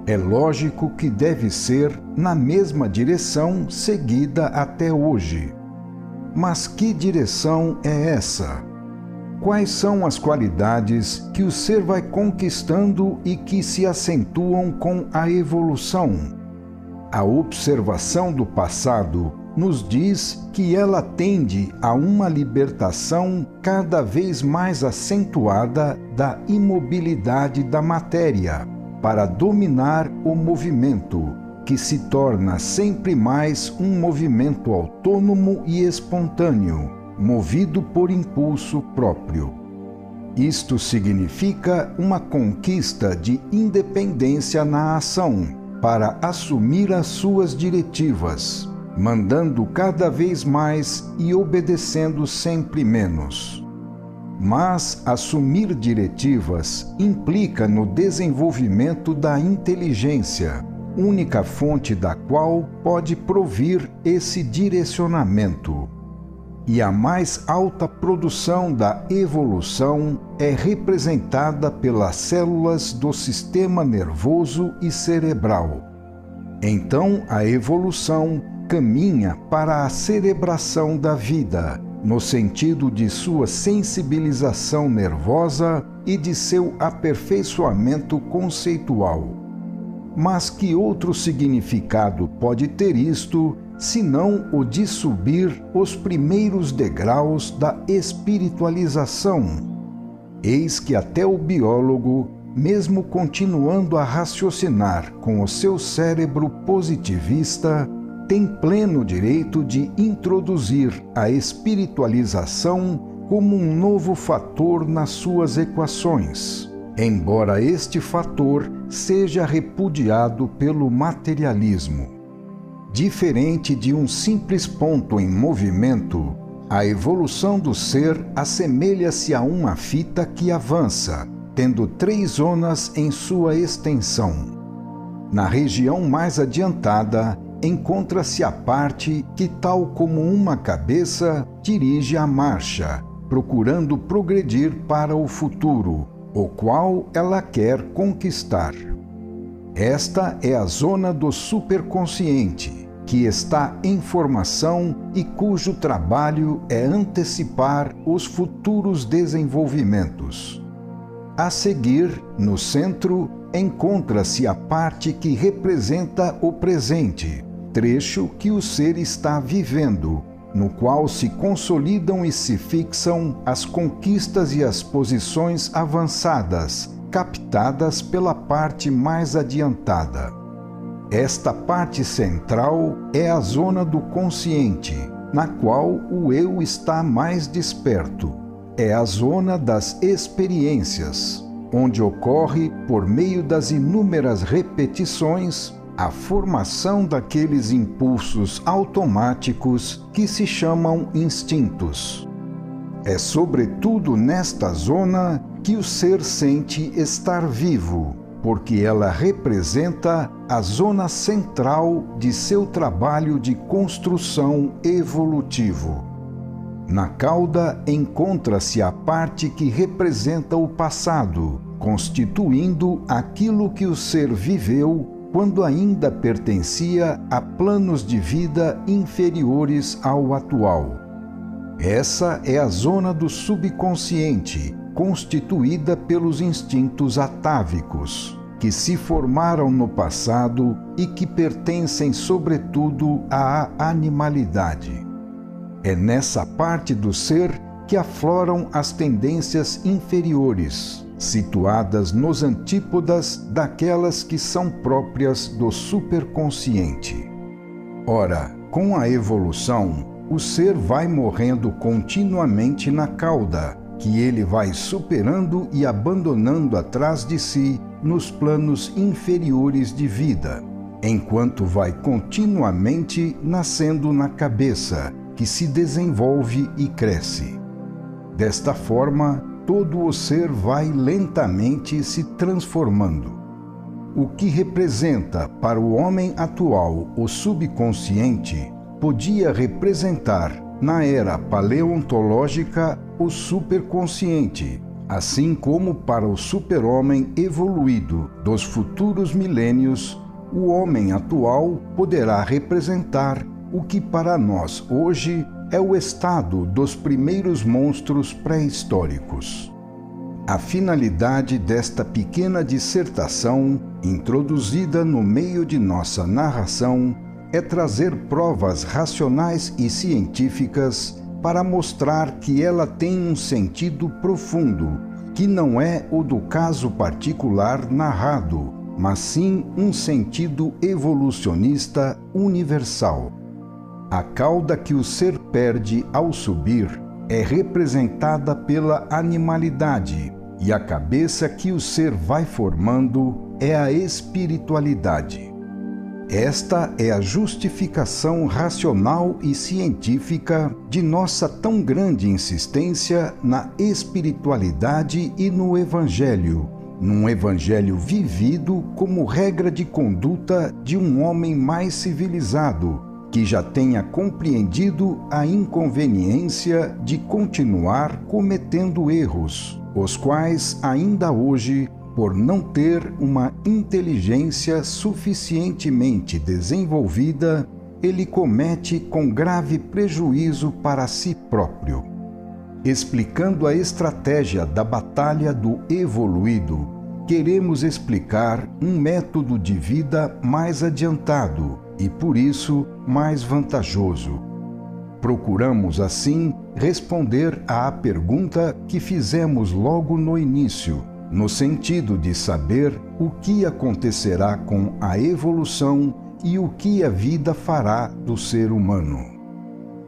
É lógico que deve ser na mesma direção seguida até hoje. Mas que direção é essa? Quais são as qualidades que o ser vai conquistando e que se acentuam com a evolução? A observação do passado nos diz que ela tende a uma libertação cada vez mais acentuada da imobilidade da matéria, para dominar o movimento, que se torna sempre mais um movimento autônomo e espontâneo, movido por impulso próprio. Isto significa uma conquista de independência na ação, para assumir as suas diretivas, mandando cada vez mais e obedecendo sempre menos. Mas assumir diretivas implica no desenvolvimento da inteligência, única fonte da qual pode provir esse direcionamento. E a mais alta produção da evolução é representada pelas células do sistema nervoso e cerebral. Então, a evolução caminha para a cerebração da vida, no sentido de sua sensibilização nervosa e de seu aperfeiçoamento conceitual. Mas que outro significado pode ter isto, senão o de subir os primeiros degraus da espiritualização? Eis que até o biólogo, mesmo continuando a raciocinar com o seu cérebro positivista, tem pleno direito de introduzir a espiritualização como um novo fator nas suas equações, embora este fator seja repudiado pelo materialismo. Diferente de um simples ponto em movimento, a evolução do ser assemelha-se a uma fita que avança, tendo 3 zonas em sua extensão. Na região mais adiantada, encontra-se a parte que, tal como uma cabeça, dirige a marcha, procurando progredir para o futuro, o qual ela quer conquistar. Esta é a zona do superconsciente, que está em formação e cujo trabalho é antecipar os futuros desenvolvimentos. A seguir, no centro, encontra-se a parte que representa o presente, trecho que o ser está vivendo, no qual se consolidam e se fixam as conquistas e as posições avançadas, captadas pela parte mais adiantada. Esta parte central é a zona do consciente, na qual o eu está mais desperto. É a zona das experiências, onde ocorre, por meio das inúmeras repetições, a formação daqueles impulsos automáticos que se chamam instintos. É sobretudo nesta zona que o ser sente estar vivo, porque ela representa a zona central de seu trabalho de construção evolutivo. Na cauda encontra-se a parte que representa o passado, constituindo aquilo que o ser viveu quando ainda pertencia a planos de vida inferiores ao atual. Essa é a zona do subconsciente, constituída pelos instintos atávicos, que se formaram no passado e que pertencem sobretudo à animalidade. É nessa parte do ser que afloram as tendências inferiores, situadas nos antípodas daquelas que são próprias do superconsciente. Ora, com a evolução, o ser vai morrendo continuamente na cauda, que ele vai superando e abandonando atrás de si nos planos inferiores de vida, enquanto vai continuamente nascendo na cabeça, que se desenvolve e cresce. Desta forma, todo o ser vai lentamente se transformando. O que representa para o homem atual o subconsciente podia representar, na era paleontológica, o superconsciente, assim como para o super-homem evoluído dos futuros milênios, o homem atual poderá representar o que para nós hoje é o estado dos primeiros monstros pré-históricos. A finalidade desta pequena dissertação, introduzida no meio de nossa narração, é trazer provas racionais e científicas para mostrar que ela tem um sentido profundo, que não é o do caso particular narrado, mas sim um sentido evolucionista universal. A cauda que o ser perde ao subir é representada pela animalidade, e a cabeça que o ser vai formando é a espiritualidade. Esta é a justificação racional e científica de nossa tão grande insistência na espiritualidade e no Evangelho, num Evangelho vivido como regra de conduta de um homem mais civilizado, que já tenha compreendido a inconveniência de continuar cometendo erros, os quais ainda hoje, por não ter uma inteligência suficientemente desenvolvida, ele comete com grave prejuízo para si próprio. Explicando a estratégia da batalha do evoluído, queremos explicar um método de vida mais adiantado e, por isso, mais vantajoso. Procuramos, assim, responder à pergunta que fizemos logo no início, no sentido de saber o que acontecerá com a evolução e o que a vida fará do ser humano.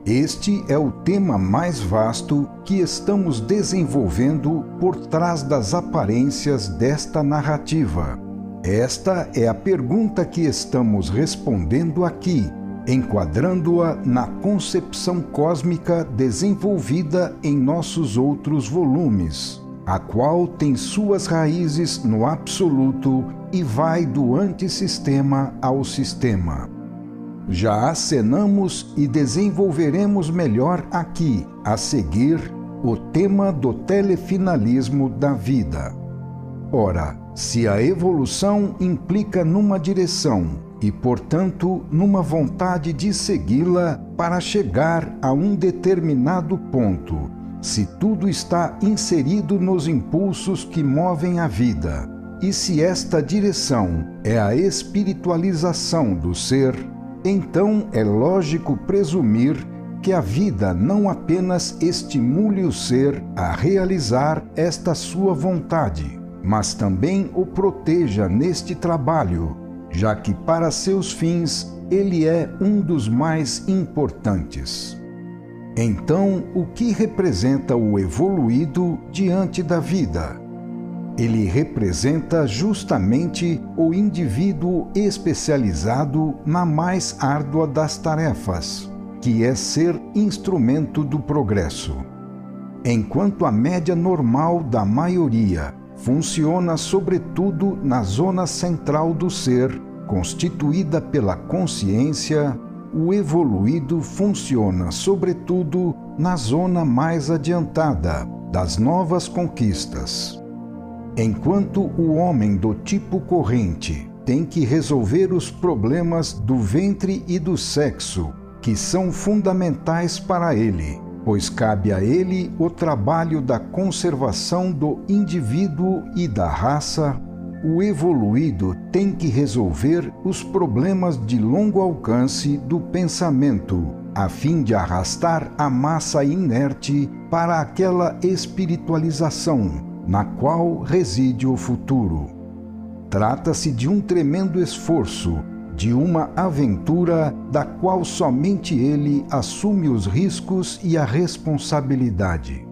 Este é o tema mais vasto que estamos desenvolvendo por trás das aparências desta narrativa. Esta é a pergunta que estamos respondendo aqui, enquadrando-a na concepção cósmica desenvolvida em nossos outros volumes, a qual tem suas raízes no absoluto e vai do antissistema ao sistema. Já acenamos e desenvolveremos melhor aqui, a seguir, o tema do telefinalismo da vida. Ora, se a evolução implica numa direção e, portanto, numa vontade de segui-la para chegar a um determinado ponto, se tudo está inserido nos impulsos que movem a vida, e se esta direção é a espiritualização do ser, então é lógico presumir que a vida não apenas estimule o ser a realizar esta sua vontade, mas também o proteja neste trabalho, já que para seus fins ele é um dos mais importantes. Então, o que representa o evoluído diante da vida? Ele representa justamente o indivíduo especializado na mais árdua das tarefas, que é ser instrumento do progresso. Enquanto a média normal da maioria funciona sobretudo na zona central do ser, constituída pela consciência, o evoluído funciona sobretudo na zona mais adiantada das novas conquistas. Enquanto o homem do tipo corrente tem que resolver os problemas do ventre e do sexo, que são fundamentais para ele, pois cabe a ele o trabalho da conservação do indivíduo e da raça, o evoluído tem que resolver os problemas de longo alcance do pensamento, a fim de arrastar a massa inerte para aquela espiritualização, na qual reside o futuro. Trata-se de um tremendo esforço, de uma aventura da qual somente ele assume os riscos e a responsabilidade.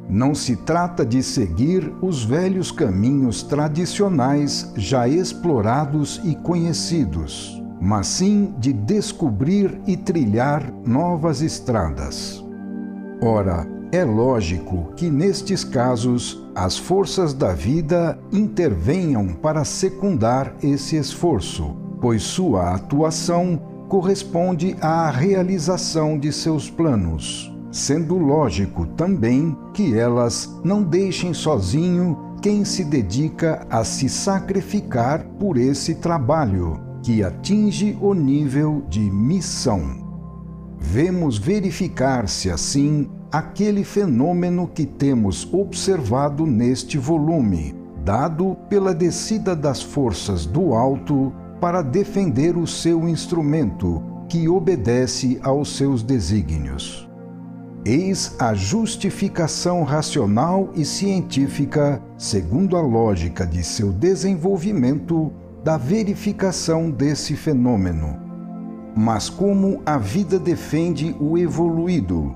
Não se trata de seguir os velhos caminhos tradicionais já explorados e conhecidos, mas sim de descobrir e trilhar novas estradas. Ora, é lógico que nestes casos as forças da vida intervenham para secundar esse esforço, pois sua atuação corresponde à realização de seus planos, sendo lógico também que elas não deixem sozinho quem se dedica a se sacrificar por esse trabalho, que atinge o nível de missão. Vemos verificar-se assim aquele fenômeno que temos observado neste volume, dado pela descida das forças do alto para defender o seu instrumento, que obedece aos seus desígnios. Eis a justificação racional e científica, segundo a lógica de seu desenvolvimento, da verificação desse fenômeno. Mas como a vida defende o evoluído?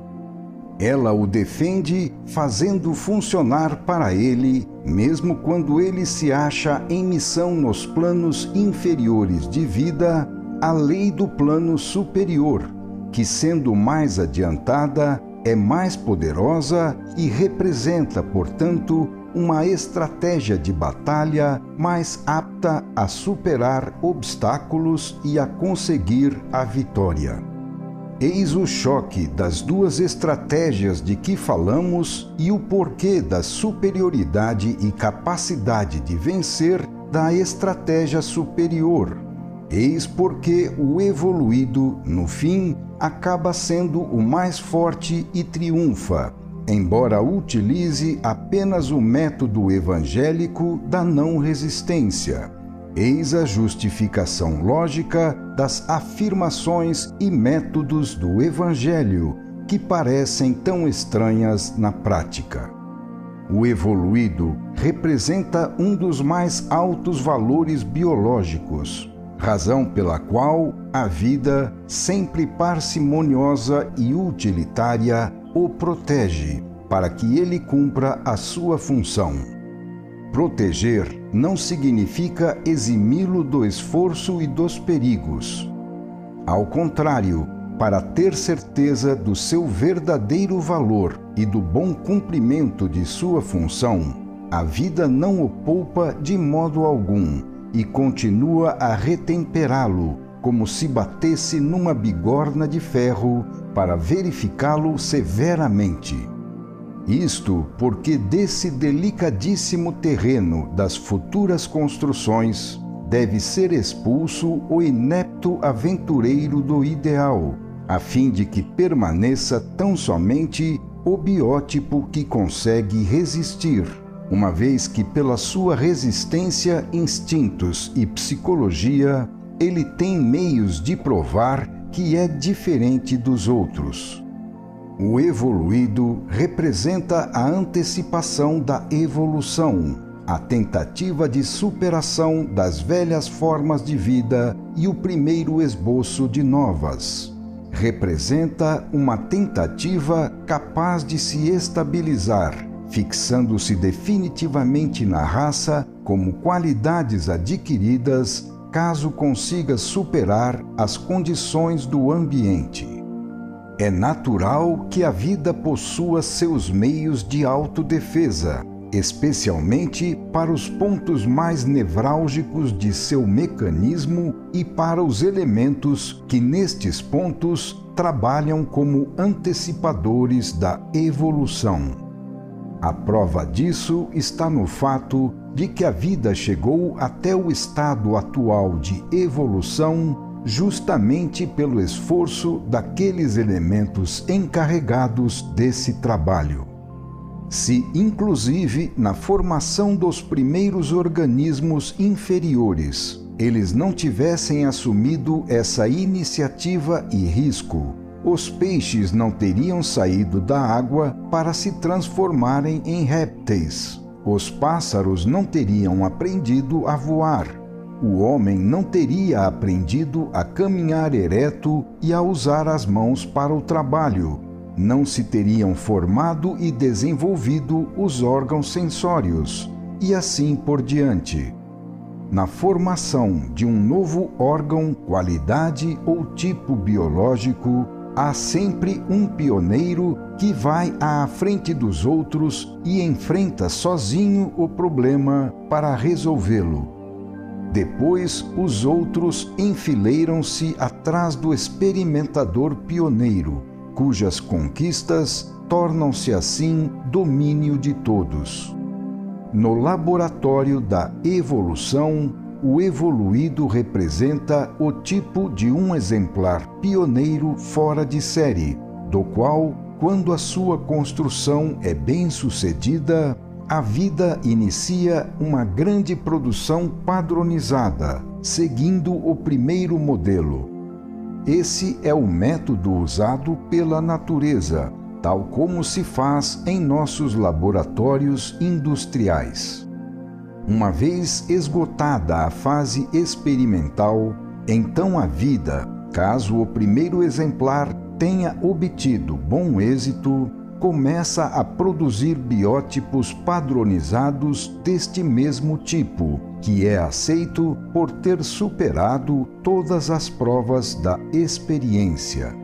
Ela o defende, fazendo funcionar para ele, mesmo quando ele se acha em missão nos planos inferiores de vida, a lei do plano superior, que, sendo mais adiantada, é mais poderosa e representa, portanto, uma estratégia de batalha mais apta a superar obstáculos e a conseguir a vitória. Eis o choque das duas estratégias de que falamos e o porquê da superioridade e capacidade de vencer da estratégia superior. Eis porque o evoluído, no fim, acaba sendo o mais forte e triunfa, embora utilize apenas o método evangélico da não resistência. Eis a justificação lógica das afirmações e métodos do Evangelho, que parecem tão estranhas na prática. O evoluído representa um dos mais altos valores biológicos, razão pela qual a vida, sempre parcimoniosa e utilitária, o protege, para que ele cumpra a sua função. Proteger não significa eximi-lo do esforço e dos perigos. Ao contrário, para ter certeza do seu verdadeiro valor e do bom cumprimento de sua função, a vida não o poupa de modo algum e continua a retemperá-lo, como se batesse numa bigorna de ferro para verificá-lo severamente. Isto porque desse delicadíssimo terreno das futuras construções deve ser expulso o inepto aventureiro do ideal, a fim de que permaneça tão somente o biótipo que consegue resistir, uma vez que pela sua resistência, instintos e psicologia, ele tem meios de provar que é diferente dos outros. O evoluído representa a antecipação da evolução, a tentativa de superação das velhas formas de vida e o primeiro esboço de novas. Representa uma tentativa capaz de se estabilizar, fixando-se definitivamente na raça como qualidades adquiridas caso consiga superar as condições do ambiente. É natural que a vida possua seus meios de autodefesa, especialmente para os pontos mais nevrálgicos de seu mecanismo e para os elementos que nestes pontos trabalham como antecipadores da evolução. A prova disso está no fato de que a vida chegou até o estado atual de evolução justamente pelo esforço daqueles elementos encarregados desse trabalho. Se, inclusive, na formação dos primeiros organismos inferiores, eles não tivessem assumido essa iniciativa e risco, os peixes não teriam saído da água para se transformarem em répteis, os pássaros não teriam aprendido a voar, o homem não teria aprendido a caminhar ereto e a usar as mãos para o trabalho, não se teriam formado e desenvolvido os órgãos sensórios, e assim por diante. Na formação de um novo órgão, qualidade ou tipo biológico, há sempre um pioneiro que vai à frente dos outros e enfrenta sozinho o problema para resolvê-lo. Depois, os outros enfileiram-se atrás do experimentador pioneiro, cujas conquistas tornam-se assim domínio de todos. No laboratório da evolução, o evoluído representa o tipo de um exemplar pioneiro fora de série, do qual, quando a sua construção é bem-sucedida, a vida inicia uma grande produção padronizada, seguindo o primeiro modelo. Esse é o método usado pela natureza, tal como se faz em nossos laboratórios industriais. Uma vez esgotada a fase experimental, então a vida, caso o primeiro exemplar tenha obtido bom êxito, começa a produzir biótipos padronizados deste mesmo tipo, que é aceito por ter superado todas as provas da experiência.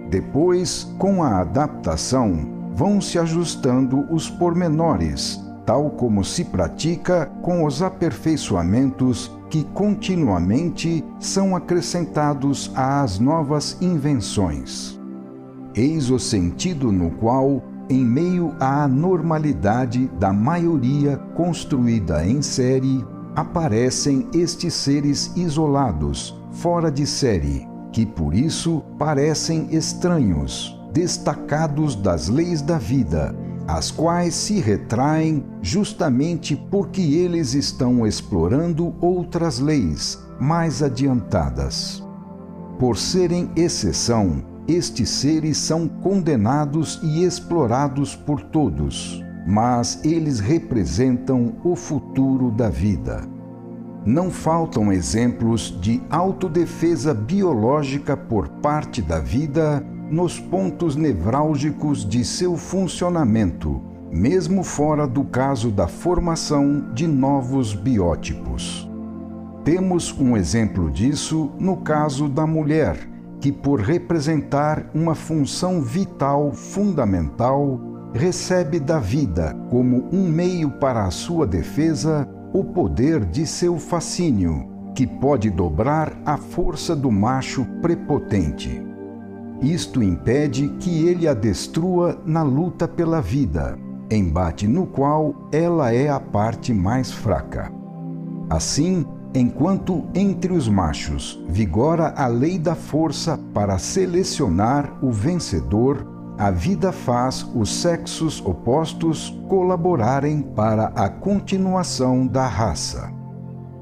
Depois, com a adaptação, vão se ajustando os pormenores, tal como se pratica com os aperfeiçoamentos que continuamente são acrescentados às novas invenções. Eis o sentido no qual, em meio à anormalidade da maioria construída em série, aparecem estes seres isolados, fora de série, que por isso parecem estranhos, destacados das leis da vida, as quais se retraem justamente porque eles estão explorando outras leis mais adiantadas. Por serem exceção, estes seres são condenados e explorados por todos, mas eles representam o futuro da vida. Não faltam exemplos de autodefesa biológica por parte da vida nos pontos nevrálgicos de seu funcionamento, mesmo fora do caso da formação de novos biótipos. Temos um exemplo disso no caso da mulher, que por representar uma função vital fundamental, recebe da vida como um meio para a sua defesa o poder de seu fascínio, que pode dobrar a força do macho prepotente. Isto impede que ele a destrua na luta pela vida, embate no qual ela é a parte mais fraca. Assim, enquanto entre os machos vigora a lei da força para selecionar o vencedor, a vida faz os sexos opostos colaborarem para a continuação da raça.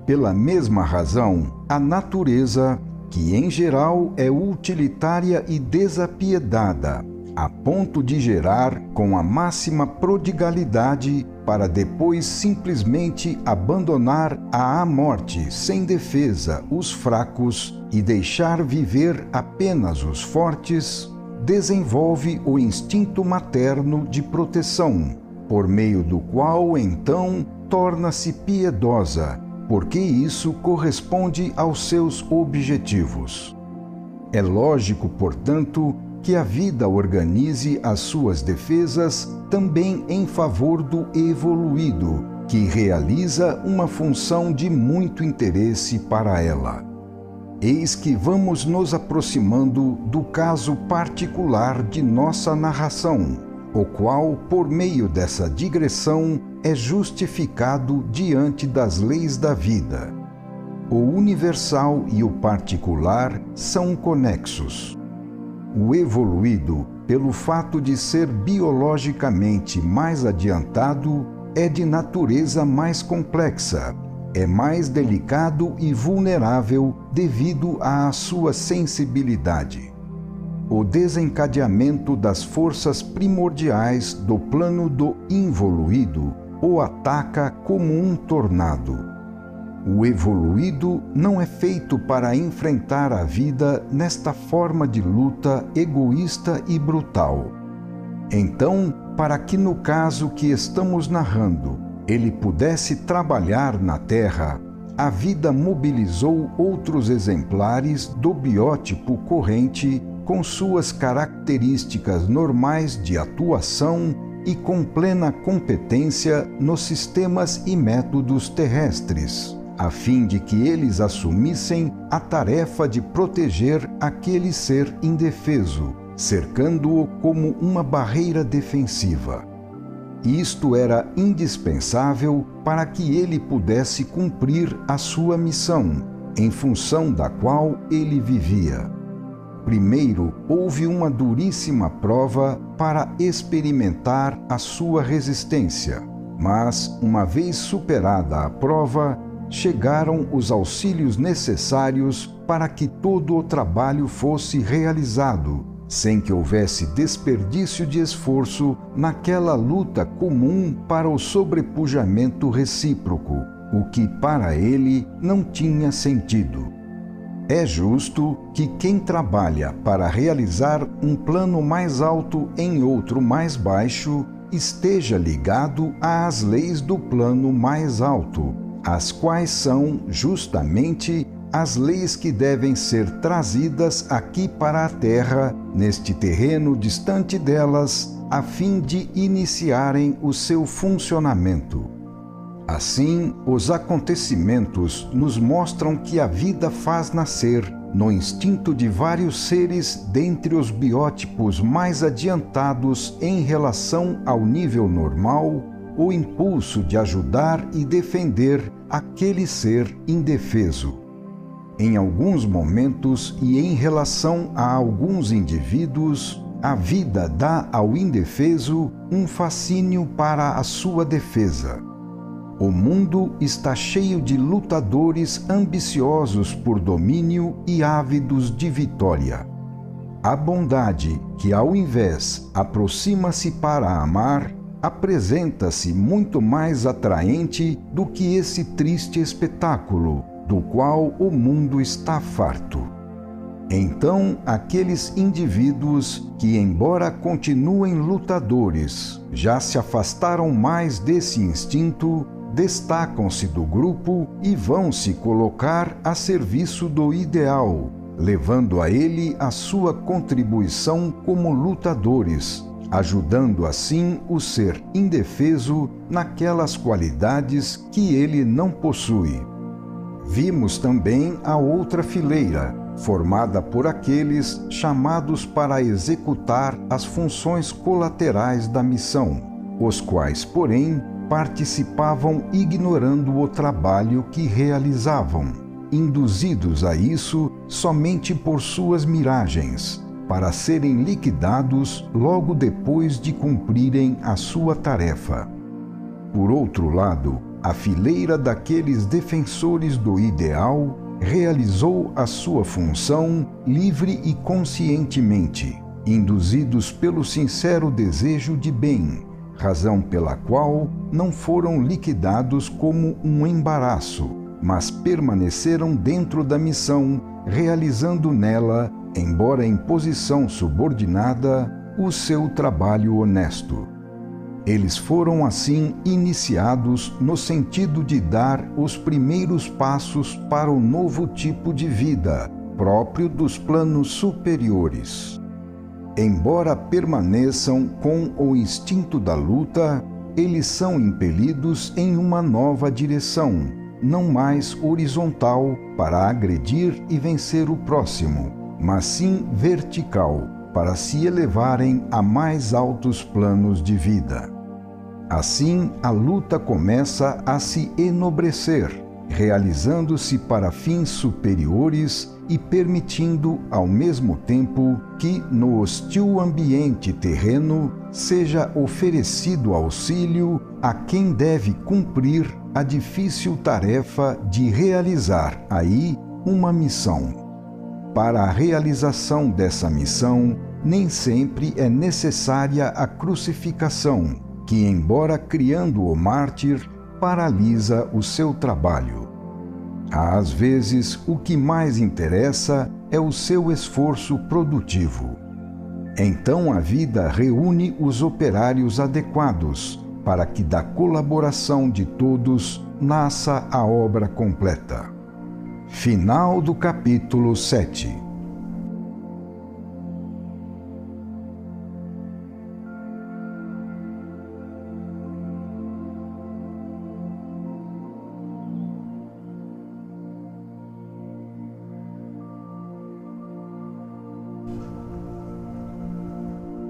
Pela mesma razão, a natureza, que em geral é utilitária e desapiedada, a ponto de gerar com a máxima prodigalidade para depois simplesmente abandonar à morte sem defesa os fracos e deixar viver apenas os fortes, desenvolve o instinto materno de proteção, por meio do qual então torna-se piedosa, porque isso corresponde aos seus objetivos. É lógico, portanto, que a vida organize as suas defesas também em favor do evoluído, que realiza uma função de muito interesse para ela. Eis que vamos nos aproximando do caso particular de nossa narração, o qual, por meio dessa digressão, é justificado diante das leis da vida. O universal e o particular são conexos. O evoluído, pelo fato de ser biologicamente mais adiantado, é de natureza mais complexa, é mais delicado e vulnerável devido à sua sensibilidade. O desencadeamento das forças primordiais do plano do involuído o ataca como um tornado. O evoluído não é feito para enfrentar a vida nesta forma de luta egoísta e brutal. Então, para que no caso que estamos narrando, ele pudesse trabalhar na Terra, a vida mobilizou outros exemplares do biótipo corrente com suas características normais de atuação e com plena competência nos sistemas e métodos terrestres, a fim de que eles assumissem a tarefa de proteger aquele ser indefeso, cercando-o como uma barreira defensiva. Isto era indispensável para que ele pudesse cumprir a sua missão, em função da qual ele vivia. Primeiro, houve uma duríssima prova para experimentar a sua resistência, mas, uma vez superada a prova, chegaram os auxílios necessários para que todo o trabalho fosse realizado, sem que houvesse desperdício de esforço naquela luta comum para o sobrepujamento recíproco, o que para ele não tinha sentido. É justo que quem trabalha para realizar um plano mais alto em outro mais baixo esteja ligado às leis do plano mais alto, as quais são justamente as leis que devem ser trazidas aqui para a Terra, neste terreno distante delas, a fim de iniciarem o seu funcionamento. Assim, os acontecimentos nos mostram que a vida faz nascer, no instinto de vários seres dentre os biótipos mais adiantados em relação ao nível normal, o impulso de ajudar e defender aquele ser indefeso. Em alguns momentos e em relação a alguns indivíduos, a vida dá ao indefeso um fascínio para a sua defesa. O mundo está cheio de lutadores ambiciosos por domínio e ávidos de vitória. A bondade, que ao invés aproxima-se para amar, apresenta-se muito mais atraente do que esse triste espetáculo, do qual o mundo está farto. Então, aqueles indivíduos que, embora continuem lutadores, já se afastaram mais desse instinto, destacam-se do grupo e vão se colocar a serviço do ideal, levando a ele a sua contribuição como lutadores, ajudando assim o ser indefeso naquelas qualidades que ele não possui. Vimos também a outra fileira, formada por aqueles chamados para executar as funções colaterais da missão, os quais, porém, participavam ignorando o trabalho que realizavam, induzidos a isso somente por suas miragens, para serem liquidados logo depois de cumprirem a sua tarefa. Por outro lado, a fileira daqueles defensores do ideal realizou a sua função livre e conscientemente, induzidos pelo sincero desejo de bem, razão pela qual não foram liquidados como um embaraço, mas permaneceram dentro da missão, realizando nela, embora em posição subordinada, o seu trabalho honesto. Eles foram assim iniciados no sentido de dar os primeiros passos para o novo tipo de vida, próprio dos planos superiores. Embora permaneçam com o instinto da luta, eles são impelidos em uma nova direção, não mais horizontal para agredir e vencer o próximo, mas sim vertical para se elevarem a mais altos planos de vida. Assim, a luta começa a se enobrecer, realizando-se para fins superiores e permitindo, ao mesmo tempo, que no hostil ambiente terreno seja oferecido auxílio a quem deve cumprir a difícil tarefa de realizar aí uma missão. Para a realização dessa missão, nem sempre é necessária a crucificação, que, embora criando o mártir, paralisa o seu trabalho. Às vezes, o que mais interessa é o seu esforço produtivo. Então a vida reúne os operários adequados para que da colaboração de todos nasça a obra completa. Final do capítulo 7.